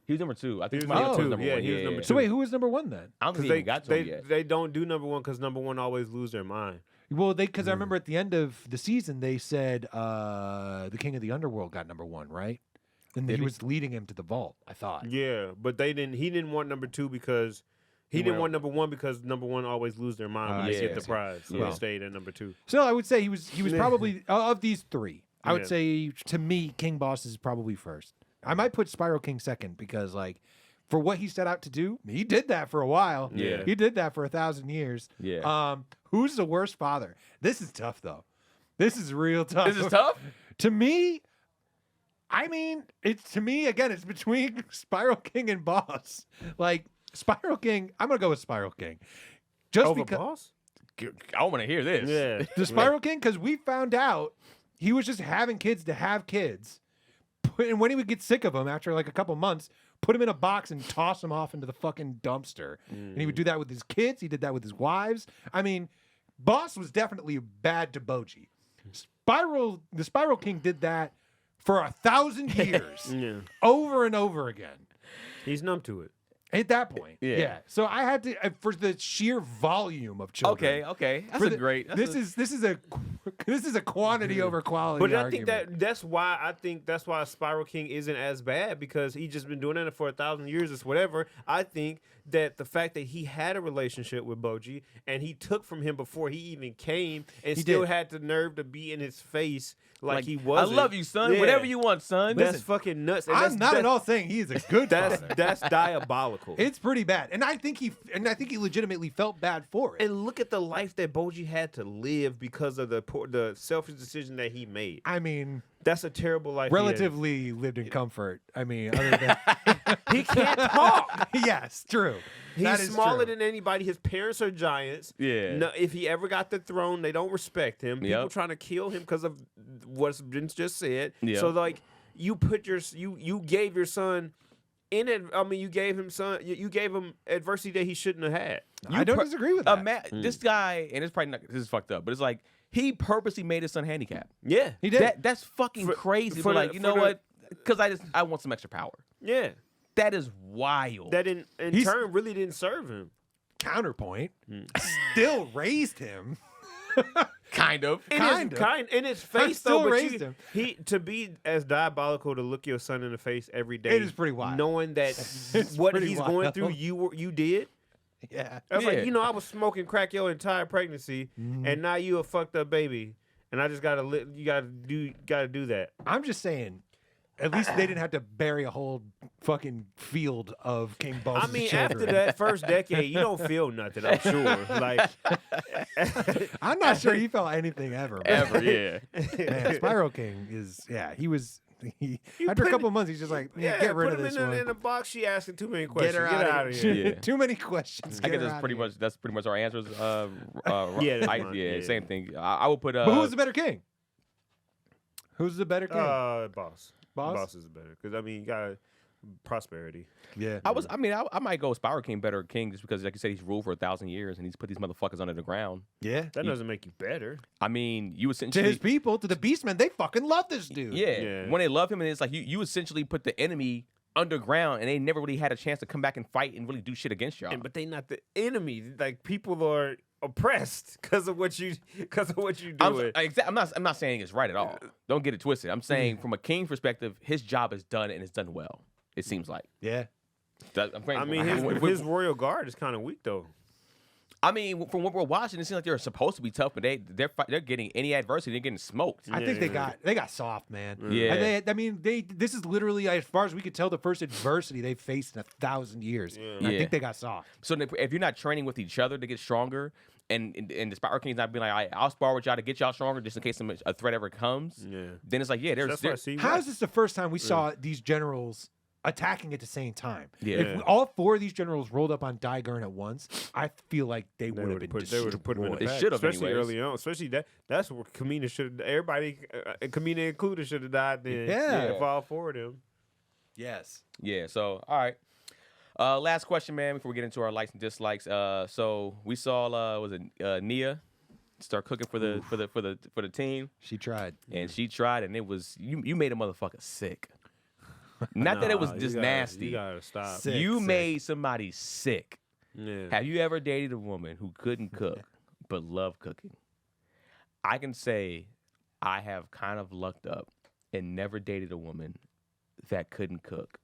He was number 2. I think He was somebody else number was two. number Yeah, 1. he was number So two. wait, who was number 1 then? I don't think he They even got to him yet. they don't do number 1 because number 1 always lose their mind. Well, because I remember at the end of the season they said the King of the Underworld got number 1, right? And Did he he? was leading him to the vault. I thought. Yeah, but they didn't. He didn't want number 2 because he didn't want number 1 because number 1 always lose their mind when they yeah. get the prize. So Well. they stayed at number 2. So I would say he was probably of these 3. I would Yeah. say to me, King Boss is probably first. I might put Spiral King second because like for what he set out to do, he did that for a while. Yeah. He did that for 1,000 years. Yeah. Who's the worst father? This is tough though. This is real tough. This is tough? To me, I mean, it's between Spiral King and Boss. Like Spiral King, I'm gonna go with Spiral King. Just Over because Boss? I want to hear this. Yeah. the Spiral King, because we found out he was just having kids to have kids. And when he would get sick of them after like a couple months, put him in a box and toss him off into the fucking dumpster. And he would do that with his kids. He did that with his wives. I mean, Boss was definitely bad to Boji. The Spiral King did that for 1,000 years, Yeah. over and over again. He's numb to it. At that point, Yeah. So I had to for the sheer volume of children. Okay. That's For a the- great. This is a quantity over quality. But I argument. think that's why Spiral King isn't as bad because he's just been doing it for 1,000 years. It's whatever. I think that the fact that he had a relationship with Boji and he took from him before he even came and He still did. had the nerve to be in his face like he was. I love you, son. Yeah. Whatever you want, son. That's Listen, fucking nuts. And I'm not at all saying he is a good father. That's diabolical. It's pretty bad, and I think he legitimately felt bad for it. And look at the life that Boji had to live because of the selfish decision that he made. I mean, That's a terrible life. he had. relatively lived in comfort. I mean, other than He can't talk. yes, true. That He's is smaller true. than anybody. His parents are giants. Yeah. No, if he ever got the throne, they don't respect him. People Yep. trying to kill him because of what's been just said. Yep. So like you gave your son in it, I mean, you gave him you gave him adversity that he shouldn't have had. I don't disagree with that. This guy, and it's probably not. This is fucked up, but it's like he purposely made his son handicapped. Yeah, He did. That's fucking crazy. for But like, the- you for know the- what? Because I want some extra power. yeah. That is wild. That in He's- turn really didn't serve him. Counterpoint. Still raised him. kind of. Kind of. In his face still though, but raised him. he to be as diabolical to look your son in the face every day. It is pretty wild. Knowing that It's what pretty he's going wild. through, you did. Yeah. I was Yeah. like, I was smoking crack your entire pregnancy, and now you a fucked up baby, and I just you gotta do that. I'm just saying, at least they didn't have to bury a whole fucking field of King Bos's I mean, children. after that first decade, you don't feel nothing. I'm sure. Like, I'm not sure he felt anything ever. but- Ever, yeah. Man, Spyro King is, he was, You after a put couple it- of months, he's just like, yeah, get rid put of him this in one. in a box. She asking too many questions. her Get outta out of here. Yeah. Too many questions. I Get guess her outta here. that's pretty much our answers. Yeah, that's I, mine. yeah, Yeah. same thing. I would put. But who's the better king? Who's the better king? Boss. Boss? Boss is better because I mean, you got prosperity. Yeah. I might go Spyro King better king just because, like you said, he's ruled for 1,000 years and he's put these motherfuckers under the ground. Yeah. That doesn't make you better. I mean, you To essentially his people, to the Beastmen, they fucking love this dude. yeah, Yeah. when they love him, and it's like you essentially put the enemy underground, and they never really had a chance to come back and fight and really do shit against y'all. But they not the enemy. Like people are oppressed because of what you do. I'm not saying it's right at all. Don't get it twisted. I'm saying from a king perspective, his job is done and it's done well. It seems like. Yeah. I mean, his royal guard is kind of weak though. I mean, from what we're watching, it seems like they're supposed to be tough, but they're getting any adversity, they're getting smoked. I think they got soft, man. Yeah. And this is literally, as far as we could tell, the first adversity they've faced in 1,000 years. And I Yeah. think they got soft. So if you're not training with each other to get stronger, and the Spyro King's not being like, I'll spar with y'all to get y'all stronger just in case a threat ever comes, Yeah. then it's like, yeah, That's why I there's see. How is this the first time we saw these generals attacking at the same time? Yeah. If all four of these generals rolled up on Gurren at once, I feel like they would have been They would have put him in the They pack, should have especially anyways. early on. Especially that's where Kamina should. Everybody, Kamina included, should have died then. Yeah. If all four of them. Yes. Yeah. So all right. Last question, man. Before we get into our likes and dislikes. So we saw was it Nia start cooking for the team, She tried. and she tried, and it was you made a motherfucker sick. Not that it was Nah, just you gotta- nasty. You gotta stop. Sick. You made somebody sick. Yeah. Have you ever dated a woman who couldn't cook but loved cooking? I can say I have kind of lucked up and never dated a woman that couldn't cook.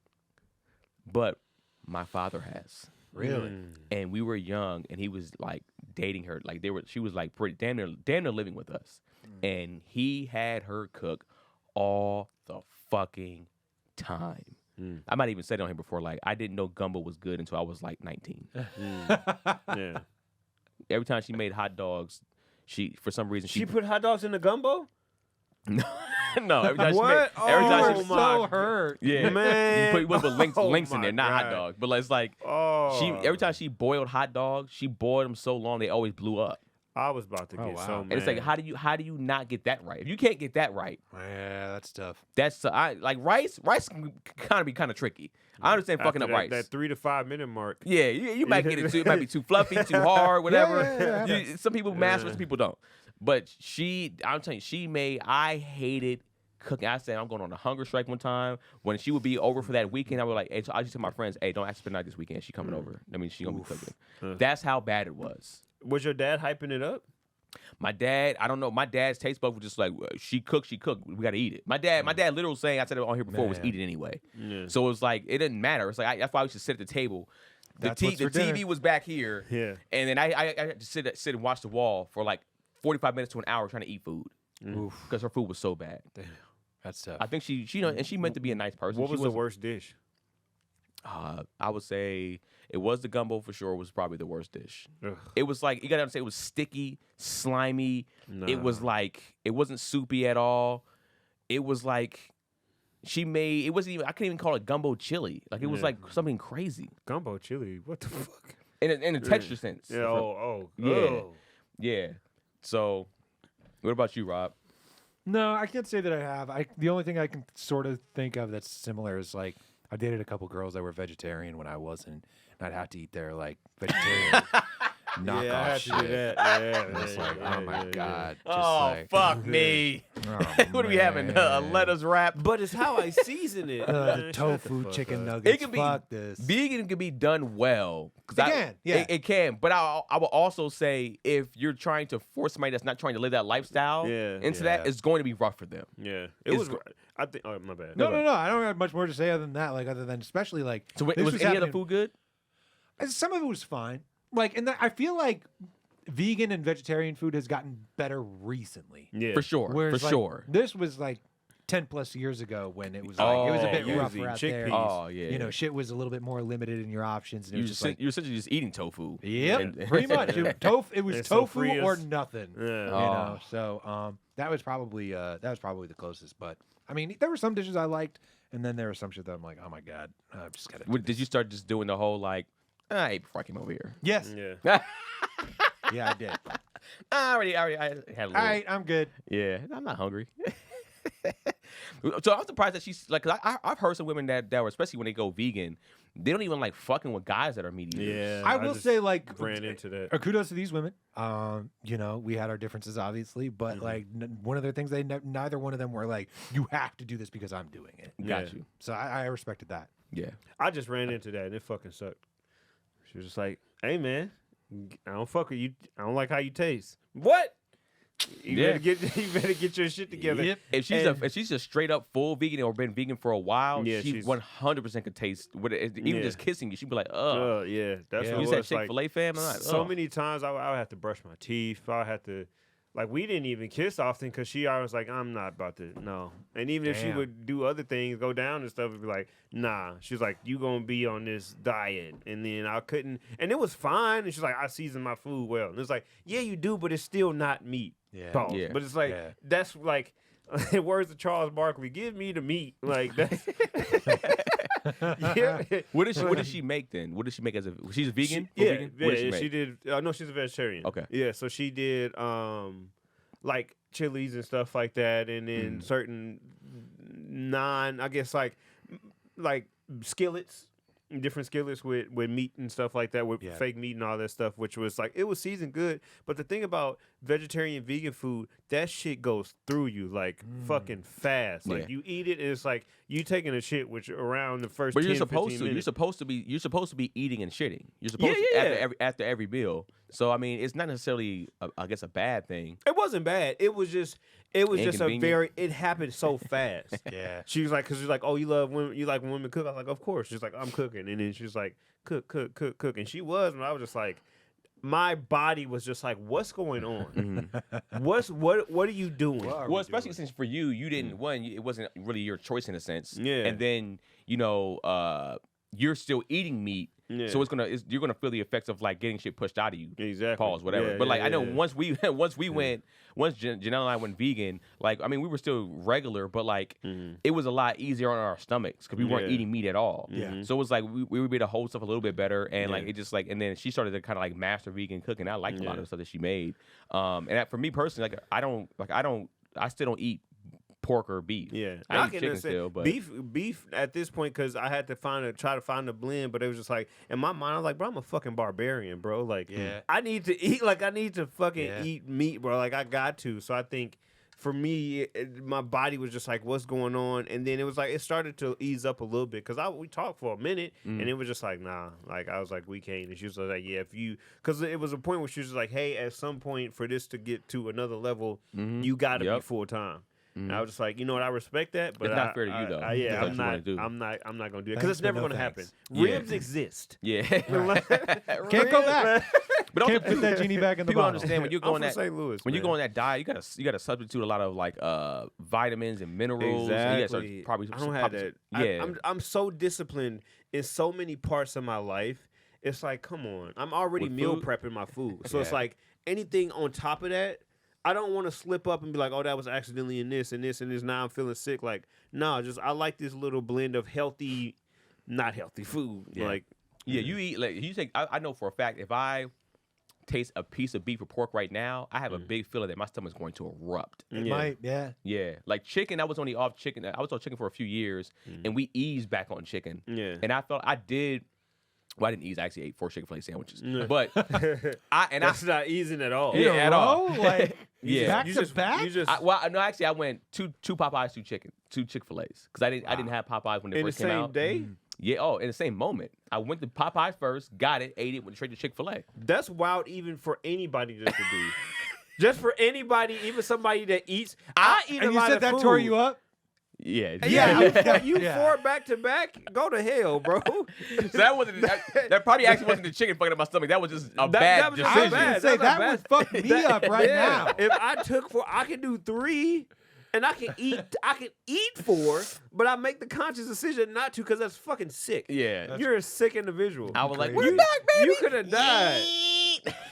But my father has. Really? And we were young and he was like dating her. Like she was like pretty damn near living with us. And he had her cook all the fucking time. I might even said it on here before, like I didn't know gumbo was good until I was like 19. Yeah. Every time she made hot dogs, for some reason She put hot dogs in the gumbo. no, every time What? every time Oh she my so God. hurt. yeah, Man. you put links Oh in my there, not hot God. dogs. But it's like Oh. every time she boiled hot dogs, she boiled them so long they always blew up. I was about to get wow. so mad. And it's like, how do you not get that right? If you can't get that right, Yeah, that's tough. that's like rice. Rice can kind of be kind of tricky. I understand fucking After up rice. That 3 to 5 minute mark. Yeah, you might get it too. It might be too fluffy, too hard, whatever. Yeah, yeah. Some people master it, some people don't. But I'm telling you, I hated cooking. I said I'm going on a hunger strike one time. When she would be over for that weekend, I would like, hey, so I just tell my friends, hey, don't ask for night this weekend. She coming over. I mean, she gonna be cooking. That's how bad it was. Was your dad hyping it up? My dad, I don't know. My dad's taste buds were just like, she cooked. We got to eat it. My dad literally saying, I said it on here before, was Man. eat it anyway. Yeah. So it was like, it didn't matter. It's like, that's why I used to sit at the table. The That's what's for TV dinner. was back here. Yeah. And then I had to sit and watch the wall for like 45 minutes to an hour trying to eat food Oof, because her food was so bad. that's tough. I think she and she meant to be a nice person. What She was the wasn't- worst dish? I would say it was the gumbo for sure. Was probably the worst dish. Ugh. It was like, you gotta understand, it was sticky, slimy. It was Nah. like, it wasn't soupy at all. It was like it wasn't even, I couldn't even call it gumbo chili. Like it was Yeah. like something crazy Gumbo chili. What the fuck? in a texture sense. Yeah. Oh. Yeah. Oh. Yeah. So, what about you, Rob? No, I can't say that I have. The only thing I can sort of think of that's similar is like I dated a couple girls that were vegetarian when I wasn't, and I'd have to eat their like vegetarian knockoff Yeah, I had to shit. do that. Yeah, And it's like, oh my god. Just Oh like, fuck me! oh, What are we having? man. Lettuce wrap. But it's how I season it. The man. Shut the tofu fuck chicken up. nuggets. It can be Fuck this. vegan can be done well. It can, yeah. It can. But I will also say if you're trying to force somebody that's not trying to live that lifestyle into that, it's going to be rough for them. Yeah, It's it was. gr- I think. Oh, my bad. No. I don't have much more to say other than that. Like other than especially like. So this was any of the happening- food good? Some of it was fine. Like, and I feel like vegan and vegetarian food has gotten better recently. Yeah, For sure. Whereas, for like, sure. This was like 10 plus years ago when it was like it was a bit you was rougher eating out there. chickpeas. Oh yeah. You know, shit was a little bit more limited in your options, and it you're was just like, essentially just eating tofu. yep, And- pretty much. It was It's so tofu free or as- nothing. Yeah. You Oh. know, so that was probably the closest. But I mean, there were some dishes I liked, and then there were some shit that I'm like, oh my god, I've just got to. Did you start just doing the whole like, I ate before I came over here? Yes, Yeah. yeah, I did. I already had a little. All right, I'm good. Yeah, I'm not hungry. So I'm surprised that she's like, 'cause I've heard some women that were, especially when they go vegan, they don't even like fucking with guys that are meat eaters. Yeah. I will just say, like, ran into that. kudos to these women. You know, we had our differences, obviously, but like one of their things, neither one of them were like, you have to do this because I'm doing it. Got Yeah. you. So I respected that. Yeah. I just ran into that and it fucking sucked. She was just like, "Hey man, I don't fuck with you. I don't like how you taste." What? You Yeah. better get your shit together. Yep. If she's a straight up full vegan or been vegan for a while, Yeah, she she's- 100% could taste even Yeah. just kissing you. She'd be like, "Oh, Yeah, that's Yeah. what you it said was. Chick-fil-A fam." I'm like, So "Ugh." many times I would have to brush my teeth. I would have to, like, we didn't even kiss often because she always like, "I'm not about to, no." And even if she Damn. would do other things, go down and stuff, it'd be like, "Nah." She's like, "You gonna be on this diet," and then I couldn't, and it was fine. And she's like, "I season my food well," and it's like, "Yeah, you do, but it's still not meat." Yeah. Pause. Yeah. But it's like Yeah. that's like. Words of Charles Barkley, give me the meat. Like that's yeah. What did she make then? What did she make as a? She's a vegan. Yeah, Full vegan? What did she make? she did. No, she's a vegetarian. Okay. Yeah, so she did like chilies and stuff like that, and then certain I guess like skillets, different skillets with meat and stuff like that, with Yeah. fake meat and all that stuff, which was like it was seasoned good. But the thing about vegetarian vegan food, that shit goes through you like fucking fast. Like Yeah. you eat it, and it's like you taking a shit, which around the first. But 10, you're supposed 15 to. minutes. You're supposed to be eating and shitting. You're supposed Yeah, to yeah. after every meal. So I mean, it's not necessarily, I guess, a bad thing. It wasn't bad. It was just a Inconvenient. very. It happened so fast. Yeah. She was like, because she's like, "Oh, you love women. You like when women cook." I was like, "Of course." She's like, "I'm cooking," and then she's like, "Cook," and she was, and I was just like, my body was just like, "What's going on? What are you doing?" Well, especially since for you, you didn't it wasn't really your choice in a sense. Yeah. And then you're still eating meat, Yeah. so you're gonna feel the effects of like getting shit pushed out of you. Exactly. Pause, whatever. Yeah, But like yeah, I know yeah. once Janelle and I went vegan, like I mean we were still regular, but like it was a lot easier on our stomachs because we weren't Yeah. eating meat at all. Yeah. So it was like we were able to hold stuff a little bit better, and like Yeah. it just like and then she started to kind of like master vegan cooking. I liked a lot Yeah. of the stuff that she made. For me personally, like I still don't eat pork or beef. Yeah, I eat can chicken understand. still, but beef at this point because I had to try to find a blend, but it was just like in my mind I was like, bro, I'm a fucking barbarian, bro. Like, Yeah. I need to eat, like I need to fucking Yeah. eat meat, bro. Like I got to. So I think for me, my body was just like, what's going on? And then it was like it started to ease up a little bit because we talked for a minute, and it was just like, nah. Like I was like, we can't. And she was like, yeah, if you, because it was a point where she was like, hey, at some point for this to get to another level, you got to be Yep. full time. And I was just like, you know what, I respect that, but It's not fair to you, though. Yeah, That's what you wanna do. I'm not gonna do it because Thanks, it's but never no gonna happen. thanks. Yeah. Ribs exist. yeah. Can't go back. But also, Can't put that genie back in the people bottle. understand when you're I'm going from that St. Louis. when you man. go on that diet, you gotta substitute a lot of like vitamins and minerals. And you gotta Exactly. start probably I don't have probably- that. Yeah. I'm so disciplined in so many parts of my life. It's like, come on, I'm already With meal food? prepping my food, so it's Yeah. like anything on top of that. I don't want to slip up and be like, oh, that was accidentally in this and this and this. Now I'm feeling sick. Like, no, just I like this little blend of healthy, not healthy food. Yeah. Like, Yeah, you eat like you take. I know for a fact if I taste a piece of beef or pork right now, I have a big feeling that my stomach's going to erupt. It might, yeah. Yeah, like chicken, I was only off chicken. I was on chicken for a few years, and we eased back on chicken. Yeah. And I felt I did. Well, I didn't ease. I actually ate 4 Chick-fil-A sandwiches. Yeah. But That's not easing at all. Yeah, at all. Like, Yeah. back You to just- back? you just I went two Popeyes, two Chick-fil-A's because I didn't have Popeyes when they in the first came same out. day. Yeah. Oh, in the same moment, I went to Popeyes first, got it, ate it, went straight to Chick-fil-A. That's wild, even for anybody just to do. Just for anybody, even somebody that eats. I eat a and you lot said of that food. tore you up? Yeah. Yeah. You Yeah. 4 back to back. Go to hell, bro. So that wasn't. That probably actually wasn't the chicken fucking up my stomach. That was just a That bad was just I was decision. going bad. to say, That's not that would bad. fuck me up right now. If I took 4, I can do 3, and I can eat 4, but I make the conscious decision not to because that's fucking sick. Yeah. You're a sick individual. I was like, Crazy. we're back, baby. You could have died.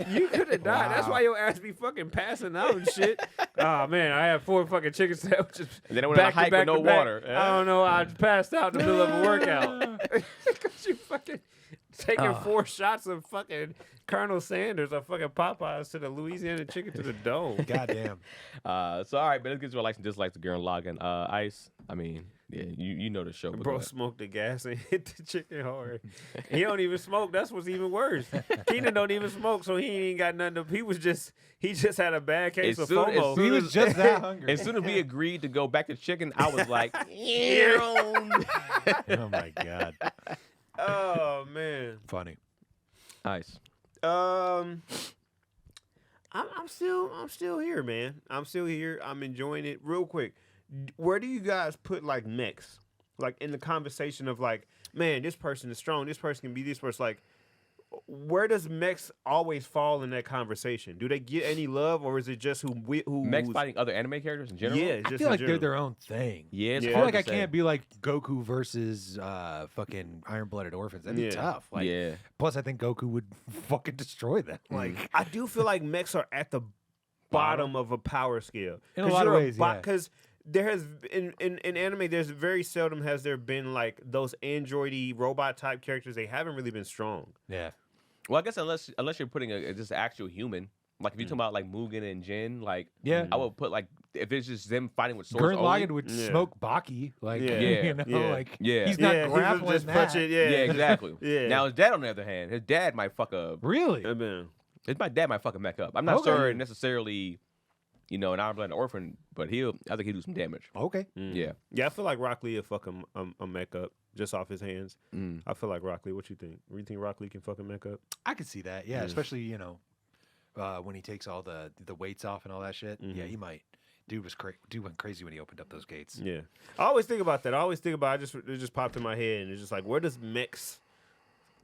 You could have died. That's Wow. why your ass be fucking passing out and shit. Oh man, I had 4 fucking chicken sandwiches. And then I went on a back to hike back with no to back. water. I don't know. I passed out in the middle of a workout because you fucking taking 4 shots of fucking Colonel Sanders or fucking Popeyes to the Louisiana chicken to the dome. Goddamn. So all right, but let's get to our likes and dislikes of Gurren Lagann. Ice. I mean, yeah, you know the show. But go Bro ahead. smoked the gas and hit the chicken hard. He don't even smoke. That's what's even worse. Keenan don't even smoke, so he ain't got nothing. He just had a bad case of FOMO. He was just that hungry. As soon as we agreed to go back to chicken, I was like, Oh, my God. Oh man. Funny. Ice. I'm still here, man. I'm still here. I'm enjoying it. Real quick, where do you guys put like mechs? Like in the conversation of like, man, this person is strong. This person can be this person. Like, where does mechs always fall in that conversation? Do they get any love, or is it just who Mechs fighting other anime characters in general? Yeah, I just feel in like they're general. their own thing. Yeah, it's Yeah. I feel hard like I to say. can't be like Goku versus fucking Iron-Blooded Orphans. That'd be Yeah. tough. Like, Yeah. Plus, I think Goku would fucking destroy them. Like, I do feel like mechs are at the bottom of a power scale. In a lot of ways, yeah. Because there has in anime, there's very seldom has there been like those androidy robot type characters. They haven't really been strong. yeah. Well, I guess unless you're putting just an actual human, like if you're talking about like Mugen and Jin, like Yeah. I would put like if it's just them fighting with swords Gurren only. Lagann would Yeah. smoke Baki. Like, Yeah. you know, Yeah. like, Yeah. he's not he would grappling just that. punch it. Yeah, exactly. Yeah. Now his dad, on the other hand, his dad might fuck up. Really? Man. My dad might fuck a mech up. I'm not Okay. sure necessarily, an Iron-Blooded Orphan, but I think he'll do some damage. Okay. Yeah. Yeah, I feel like Rock Lee will fuck a mech up just off his hands. Mm. I feel like Rock Lee. What you think? You think Rock Lee can fuck a mech up? I could see that. Yeah, Yeah. especially, when he takes all the weights off and all that shit. Yeah, he might. Dude went crazy when he opened up those gates. Yeah. I always think about that. It just popped in my head, and it's just like, where does mechs?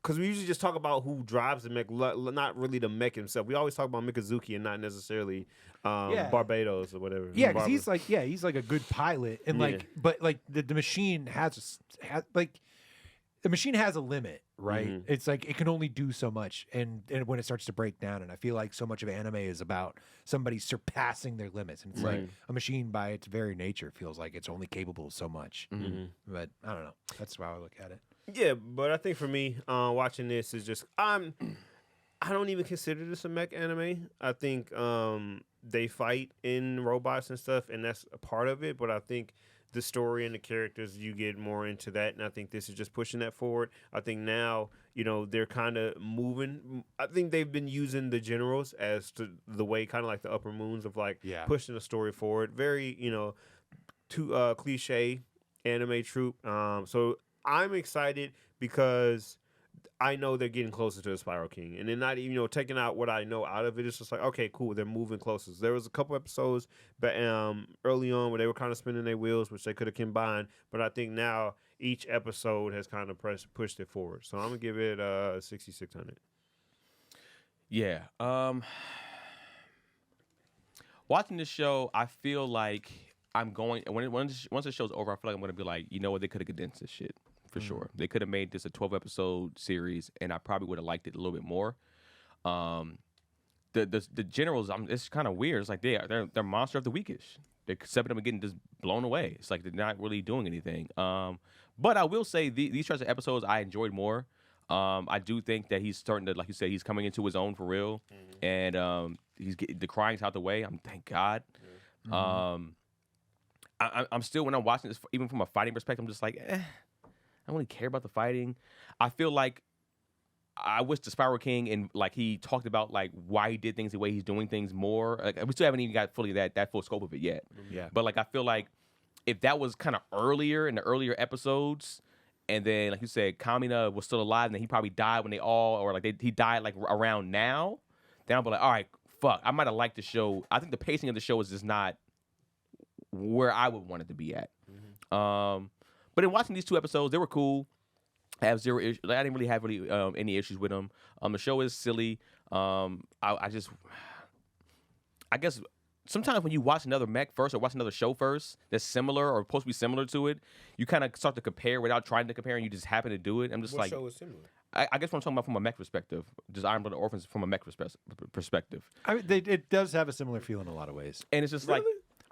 Because we usually just talk about who drives the mech, not really the mech himself. We always talk about Mikazuki and not necessarily Barbados or whatever. Yeah, because Barbados. he's like a good pilot, and Yeah. like, but like the machine has like the machine has a limit, right? Mhm. It's like it can only do so much, and when it starts to break down, and I feel like so much of anime is about somebody surpassing their limits, and it's like Right. a machine by its very nature feels like it's only capable of so much. Mhm. But I don't know. That's how I look at it. Yeah, but I think for me, watching this is just I don't even consider this a mech anime. I think they fight in robots and stuff, and that's a part of it. But I think the story and the characters, you get more into that, and I think this is just pushing that forward. I think now, they're kind of moving. I think they've been using the generals as to the way, kind of like the upper moons of like Yeah. pushing the story forward. Very, too cliche anime trope. So I'm excited because I know they're getting closer to the Spiral King, and they're not even taking out what I know out of it. It's just like, okay, cool, they're moving closer. So there was a couple episodes, but early on where they were kind of spinning their wheels, which they could have combined. But I think now each episode has kind of pushed it forward. So I'm gonna give it 6,600. Yeah. Watching this show, I feel like I'm going once the show's over, I feel like I'm gonna be like, you know what, they could have condensed this shit for sure. They could have made this a 12-episode series, and I probably would have liked it a little bit more. The generals, it's kind of weird. It's like they're monster of the weekish. They're stepping up and getting just blown away. It's like they're not really doing anything. But I will say these types of episodes I enjoyed more. I do think that he's starting to, like you said, he's coming into his own for real, and he's getting the crying's out the way. Thank God. I'm still, when I'm watching this, even from a fighting perspective, I'm just like, I don't really care about the fighting. I feel like I wish the Spiral King and like he talked about like why he did things the way he's doing things more. Like, we still haven't even got fully that full scope of it yet. Yeah. But like I feel like if that was kind of earlier in the earlier episodes, and then like you said, Kamina was still alive, and then he probably died when they all, or like he died like around now, then I'll be like, all right, fuck, I might have liked the show. I think the pacing of the show is just not where I would want it to be at. But in watching these 2 episodes, they were cool. I have zero issues. I didn't really have any issues with them. The show is silly. I guess sometimes when you watch another mech first or watch another show first that's similar or supposed to be similar to it, you kind of start to compare without trying to compare, and you just happen to do it. I'm just What like, show is similar? I guess what I'm talking about from a mech perspective, just Iron Blooded Orphans from a mech perspective, I mean, it does have a similar feel in a lot of ways. and it's just like.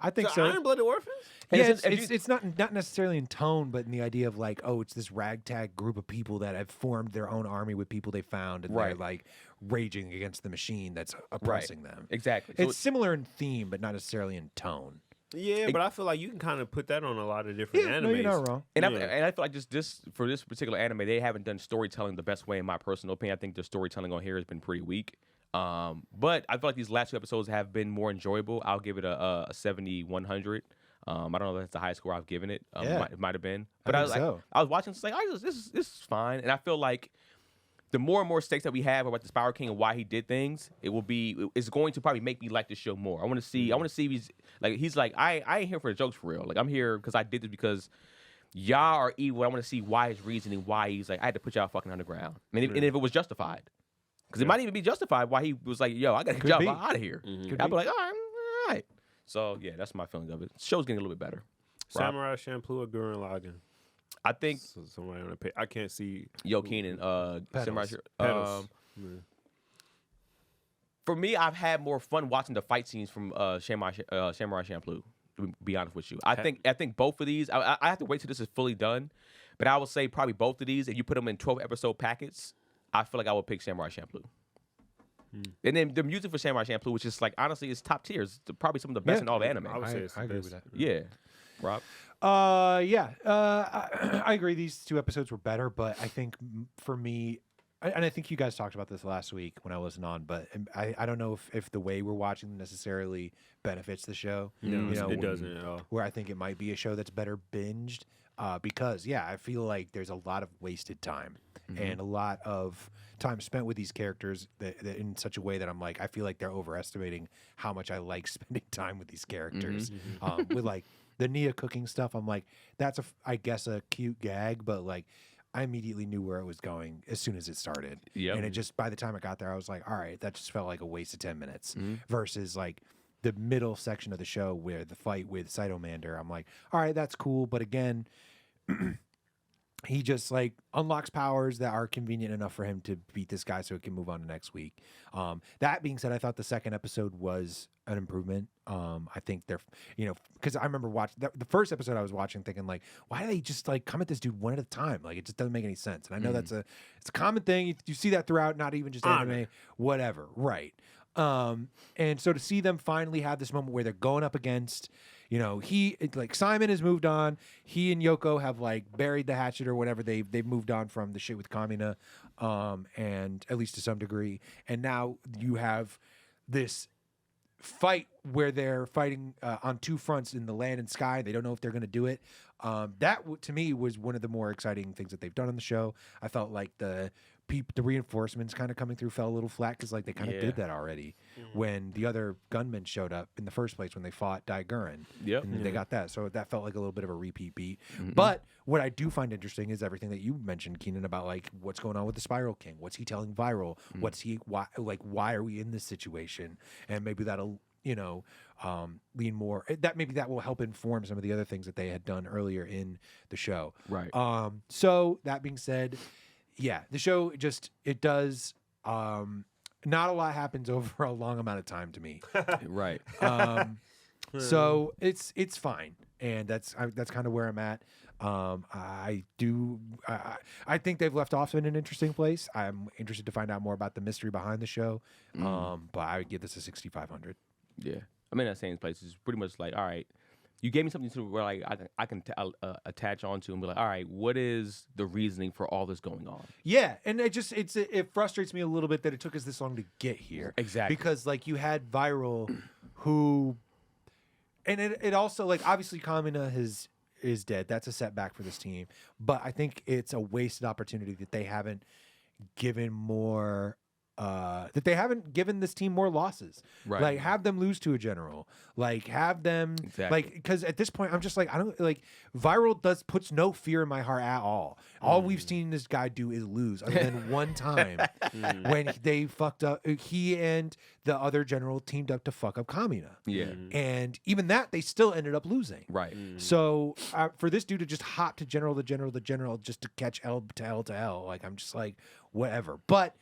I think So so. Iron Blooded Orphans? Yeah, And it's not necessarily in tone, but in the idea of like, oh, it's this ragtag group of people that have formed their own army with people they found, and they're Right. like raging against the machine that's oppressing them. Exactly. So It's similar in theme, but not necessarily in tone. Yeah, but I feel like you can kind of put that on a lot of different animes. No, you're not wrong. And, Yeah. I feel like just this for this particular anime, they haven't done storytelling the best way, in my personal opinion. I think the storytelling on here has been pretty weak. But I feel like these last 2 episodes have been more enjoyable. I'll give it a 70-100. I don't know if that's the highest score I've given it. Yeah. It might have been. I But I think was like, so. I was watching, it's like, this is fine. And I feel like the more and more stakes that we have about the Spiral King and why he did things, it's going to probably make me like the show more. I want to see if he's like, I ain't here for the jokes for real. Like, I'm here because I did this because y'all are evil. I want to see why his reasoning, why he's like, I had to put y'all fucking underground. And if it was justified. Because it might even be justified why he was like, yo, I got to get y'all out of here. I'd be like, all right. So, yeah, that's my feeling of it. The show's getting a little bit better. Samurai Champloo or Gurren Lagann? I think So somebody on the page. I can't see. Yo Keenan, Samurai. Pedals. For me, I've had more fun watching the fight scenes from Samurai Champloo. To be honest with you, I think both of these. I have to wait till this is fully done, but I would say probably both of these. If you put them in 12-episode packets, I feel like I would pick Samurai Champloo. And then the music for Samurai Champloo, which is like honestly, is top tier. It's probably some of the best in all the anime. I would say it's I agree the with best. that. Yeah, Rob. I agree. These 2 episodes were better, but I think for me, and I think you guys talked about this last week when I wasn't on, but I don't know if the way we're watching them necessarily benefits the show. No, it doesn't at all. Where I think it might be a show that's better binged, because I feel like there's a lot of wasted time and a lot of time spent with these characters that in such a way that I'm like, I feel like they're overestimating how much I like spending time with these characters. With like the Nia cooking stuff, I'm like, that's I guess a cute gag, but like I immediately knew where it was going as soon as it started. Yep. And it just, by the time I got there, I was like, all right, that just felt like a waste of 10 minutes versus like the middle section of the show where the fight with Cytomander, I'm like, all right, that's cool. But again, he just like unlocks powers that are convenient enough for him to beat this guy so it can move on to next week. That being said, I thought the second episode was an improvement. I think they're, because I remember watching the first episode I was watching thinking like, why do they just like come at this dude one at a time? Like it just doesn't make any sense. And I know it's a common thing. You see that throughout, not even just anime, whatever. Right. And so to see them finally have this moment where they're going up against, Simon has moved on. He and Yoko have like buried the hatchet or whatever. They've moved on from the shit with Kamina, and at least to some degree. And now you have this fight where they're fighting on 2 fronts in the land and sky. They don't know if they're going to do it. To me was one of the more exciting things that they've done on the show. I felt like the reinforcements kind of coming through fell a little flat because like they kind of did that already when the other gunmen showed up in the first place when they fought Gurren. Yep. And they got that. So that felt like a little bit of a repeat beat. But what I do find interesting is everything that you mentioned, Keenan, about like what's going on with the Spiral King. What's he telling Viral? Why are we in this situation? And maybe that'll lean more. Maybe that will help inform some of the other things that they had done earlier in the show. Right. So that being said, yeah, the show it does. Not a lot happens over a long amount of time to me. Right. So it's fine, and that's kind of where I'm at. I think they've left off in an interesting place. I'm interested to find out more about the mystery behind the show. But I would give this a 6,500. Yeah, I'm in that same place. It's pretty much like, all right, you gave me something to where like I can attach onto and be like, all right, what is the reasoning for all this going on? Yeah, and it frustrates me a little bit that it took us this long to get here. Exactly. Because like you had Viral, who, and it also like obviously Kamina is dead. That's a setback for this team. But I think it's a wasted opportunity that they haven't given more. That they haven't given this team more losses. Right. Like have them lose to a general. Like have them like because at this point I'm just like I don't like Viral puts no fear in my heart at all. All we've seen this guy do is lose, other than one time when they fucked up. He and the other general teamed up to fuck up Kamina. Yeah. And even that they still ended up losing. Right. So for this dude to just hop to general just to catch L to L to L, like I'm just like whatever. But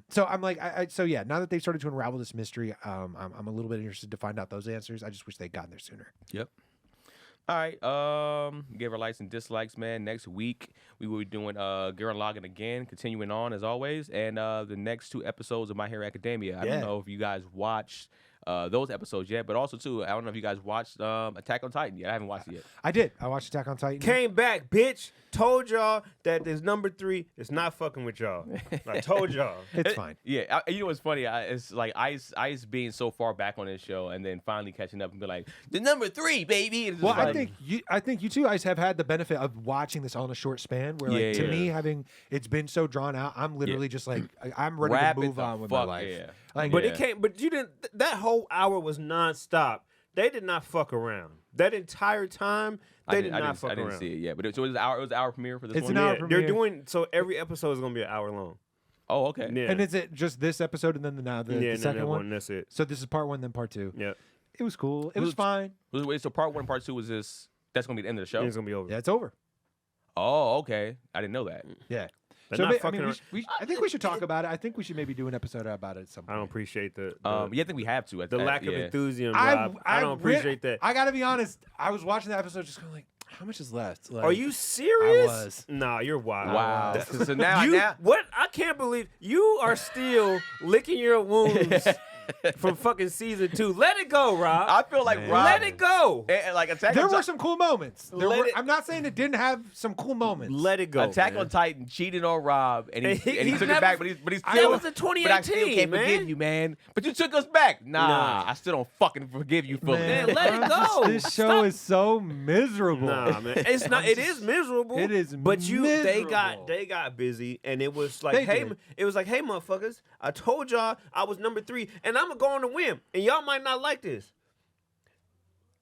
so I'm like so yeah. Now that they've started to unravel this mystery, I'm a little bit interested to find out those answers. I just wish they'd gotten there sooner. Yep. All right. Give our likes and dislikes, man. Next week we will be doing Gurren Lagann again, continuing on as always, and the next 2 episodes of My Hero Academia. I don't know if you guys watched those episodes yet, but also too, I don't know if you guys watched Attack on Titan yet. I haven't watched it yet. I did. I watched Attack on Titan. Came back, bitch. Told y'all that this number 3 is not fucking with y'all. I told y'all. It's fine. Yeah, you know what's funny? It's like Ice being so far back on this show, and then finally catching up and be like, the number 3, baby. It's Well, like, I think you two guys have had the benefit of watching this all in a short span. Where like to me, having it's been so drawn out, I'm literally just like I'm ready Wrap to it move the on with my fuck, life. yeah. Like, But it came. But you didn't. That whole hour was nonstop. They did not fuck around. That entire time, they did not fuck around. I didn't see it yet, but it was our premiere for this It's one. an hour Yeah, premiere. they're doing so. Every episode is gonna be an hour long. Oh, okay. Yeah. And is it just this episode and then the second one? That's it. So this is part 1, then part 2. Yeah, It was cool. It was fine. Wait, so part 1, part 2 was this? That's gonna be the end of the show. it's gonna be over. Yeah, it's over. Oh, okay. I didn't know that. Yeah. They're So not I fucking mean, around. I think we should talk about it. I think we should maybe do an episode about it at some I point. don't appreciate the Yeah, I think we have to. the lack of yeah. enthusiasm, Rob. I don't appreciate that. I gotta be honest. I was watching the episode just going like, how much is left? Like, Are you serious? I was. Nah, you're wild. Wow. So now, You what? I can't believe you are still licking your wounds from fucking season 2. Let it go, Rob. I feel like Rob. Let it go. Like Attack There on were Titan. some cool moments. Let it- I'm not saying it didn't have some cool moments. Let it go. Attack man. on Titan cheated on Rob, and he He's took never- it back, but he's That still. was in But I still 2018, can't man. forgive you, man. But you took us back. Nah, Nah. I still don't fucking forgive you fully. Man, let it go. This show Stop. is so miserable. Nah, man. It's not. It is miserable. It is But they miserable. got busy, and it was like, They hey, did. it was like, hey, motherfuckers, I told y'all I was number 3, and I'm gonna go on a whim, and y'all might not like this.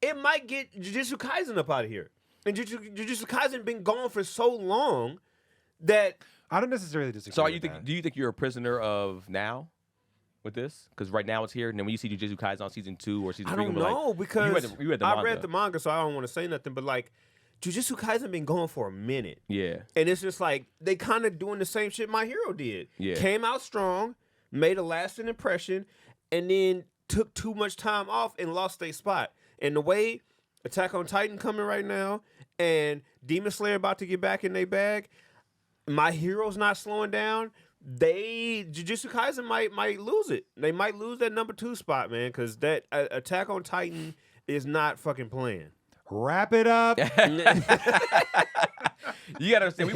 It might get Jujutsu Kaisen up out of here, and Jujutsu Kaisen been gone for so long that I don't necessarily disagree. So, with that. do you think you're a prisoner of now with this? Because right now it's here, and then when you see Jujutsu Kaisen on season 2 or season I 3, don't you'll be know like, because you read the I manga. read the manga, so I don't want to say nothing. But like, Jujutsu Kaisen been going for a minute. Yeah. And it's just like they kind of doing the same shit My Hero did. Yeah. Came out strong, made a lasting impression, and then took too much time off and lost their spot. And the way Attack on Titan coming right now and Demon Slayer about to get back in their bag, My Hero's not slowing down. Jujutsu Kaisen might lose it. They might lose that number 2 spot, man, because that Attack on Titan is not fucking playing. Wrap it up. You gotta understand, we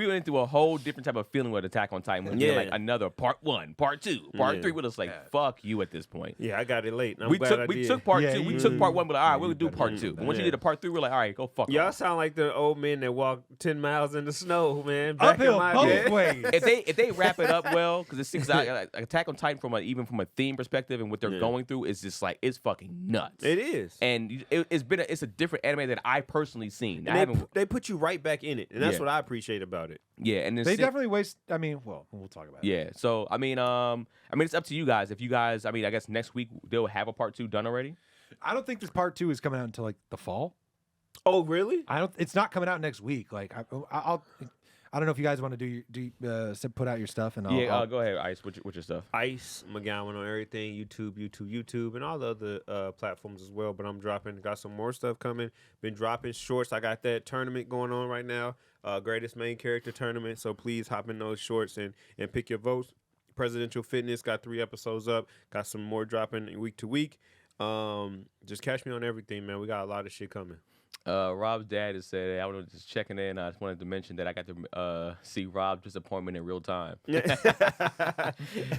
went into a whole different type of feeling with Attack on Titan. Yeah. Like another part 1, part 2, part 3. We're just like, fuck you at this point. Yeah, I got it late. And I'm We glad I took did. part Yeah, 2. We you- took part 1, but like, all right, we'll you do better part do 2. that. But once you Yeah. did a part 3, we're like, all right, go fuck Y'all off. sound like the old men that walk 10 miles in the snow, man. Back in Uphill my both day. ways. If they wrap it up well, because it seems like Attack on Titan even from a theme perspective and what they're going through is just like it's fucking nuts. It is. And it's a different anime that I personally seen. I And haven't. they put you right back in it, and that's Yeah. what I appreciate about it. Yeah, and They definitely waste. I mean, well, we'll talk about it. Yeah. So I mean, it's up to you guys. If you guys, I mean, I guess next week they'll have a part 2 done already. I don't think this part 2 is coming out until like the fall. Oh, really? It's not coming out next week. Like I don't know if you guys want to put out your stuff and I'll go ahead, Ice. What's your stuff? Ice McGowan on everything, YouTube, and all the other platforms as well. But I'm got some more stuff coming. Been dropping shorts. I got that tournament going on right now, greatest main character tournament. So please hop in those shorts and pick your votes. Presidential Fitness got 3 episodes up. Got some more dropping week to week. Just catch me on everything, man. We got a lot of shit coming. Rob's dad has said, I was just checking in. I just wanted to mention that I got to see Rob's disappointment in real time.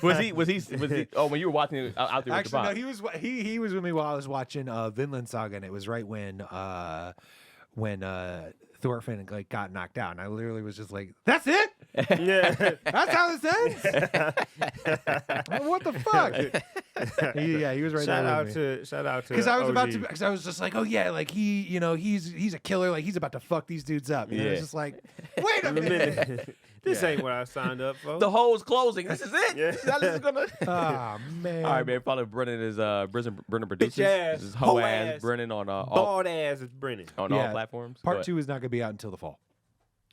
Was he? Oh, when you were watching it out there with the box. Actually, no. He was with me while I was watching Vinland Saga, and it was right when Thorfinn got knocked out, and I literally was just like, "That's it? Yeah, that's how this ends? What the fuck?" He was right there. Shout out to because I was OG. because I was just like, "Oh yeah, like he's a killer, like he's about to fuck these dudes up." And I was just like, "Wait a minute." This ain't what I signed up for. The hole's closing. This is it. Yeah. This is gonna. Oh man. All right, man. Follow Brennan is Brennan produces. Bitch ass, This is hoe ass ass, Brennan on all bald ass is Brennan. all platforms. Go Part ahead. 2 is not going to be out until the fall.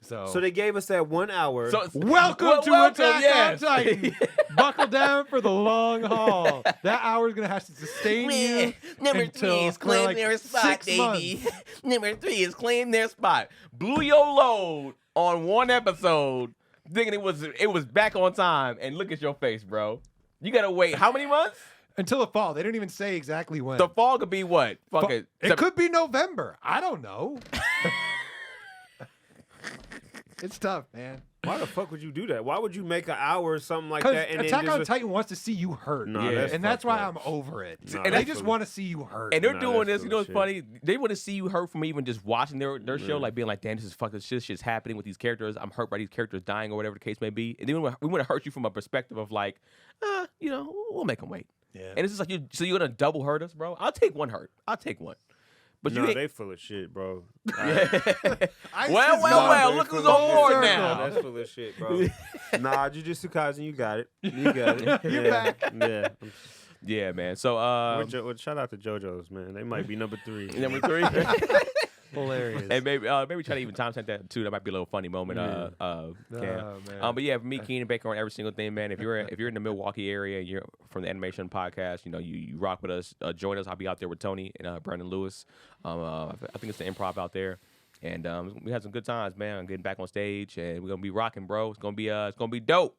So they gave us that 1 hour. So Welcome to Attack yes. on Titan. Buckle down for the long haul. That hour is going to have to sustain you. Number until 3 is for claim like their spot, 6 baby. months. Number 3 is claim their spot. Blew your load on 1 episode, thinking it was back on time, and look at your face, bro. You gotta wait how many months? Until the fall. They didn't even say exactly when. The fall could be what? Fuck it. It could be November. I don't know. It's tough, man. Why the fuck would you do that? Why would you make an hour or something like Because that? And Attack then on just Titan wants to see you hurt. Nah, Yeah. And that's why fucked up. I'm over it. Nah, And they that's just full- want to see you hurt. And they're Nah, doing that's this. You full know of what's shit. funny? They want to see you hurt from even just watching their show, like being like, damn, this is fucking shit's happening with these characters. I'm hurt by these characters dying or whatever the case may be. And then we want to hurt you from a perspective of like, we'll make them wait. Yeah. And it's just like, so you're going to double hurt us, bro? I'll take one hurt. I'll take one. But you Nah, ain't. they full of shit, bro. Well, look who's on board now. That's full of shit, bro. Nah, Jujutsu Kaisen, you got it. You got it. You're yeah. back. Yeah. Yeah, man. So, Shout out to JoJo's, man. They might be number 3. number 3. Hilarious. And maybe try to even timestamp that too. That might be a little funny moment. Cam. man. But yeah, for me, Keenan Baker on every single thing, man. If you're in the Milwaukee area and you're from the Animeshun podcast, you rock with us. Join us. I'll be out there with Tony and Brandon Lewis. I think it's the Improv out there, and we had some good times, man. I'm getting back on stage, and we're gonna be rocking, bro. It's gonna be dope.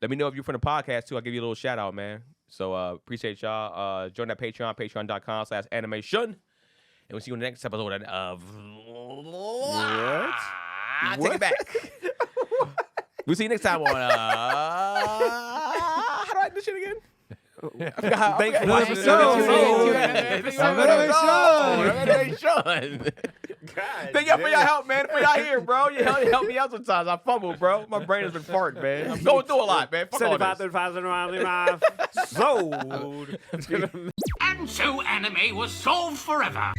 Let me know if you're from the podcast too. I'll give you a little shout out, man. So appreciate y'all. Join that Patreon, patreon.com/Animeshun. And we'll see you in the next episode of What? Take it back. We'll see you next time on how do I do this shit again? Thanks for watching the Animeshun. Thank y'all for your help, man. For y'all here, bro. You help me out sometimes. I fumble, bro. My brain has been farting, man. I'm going through a lot, man. Fuck all this. 75, sold. And so anime was solved forever.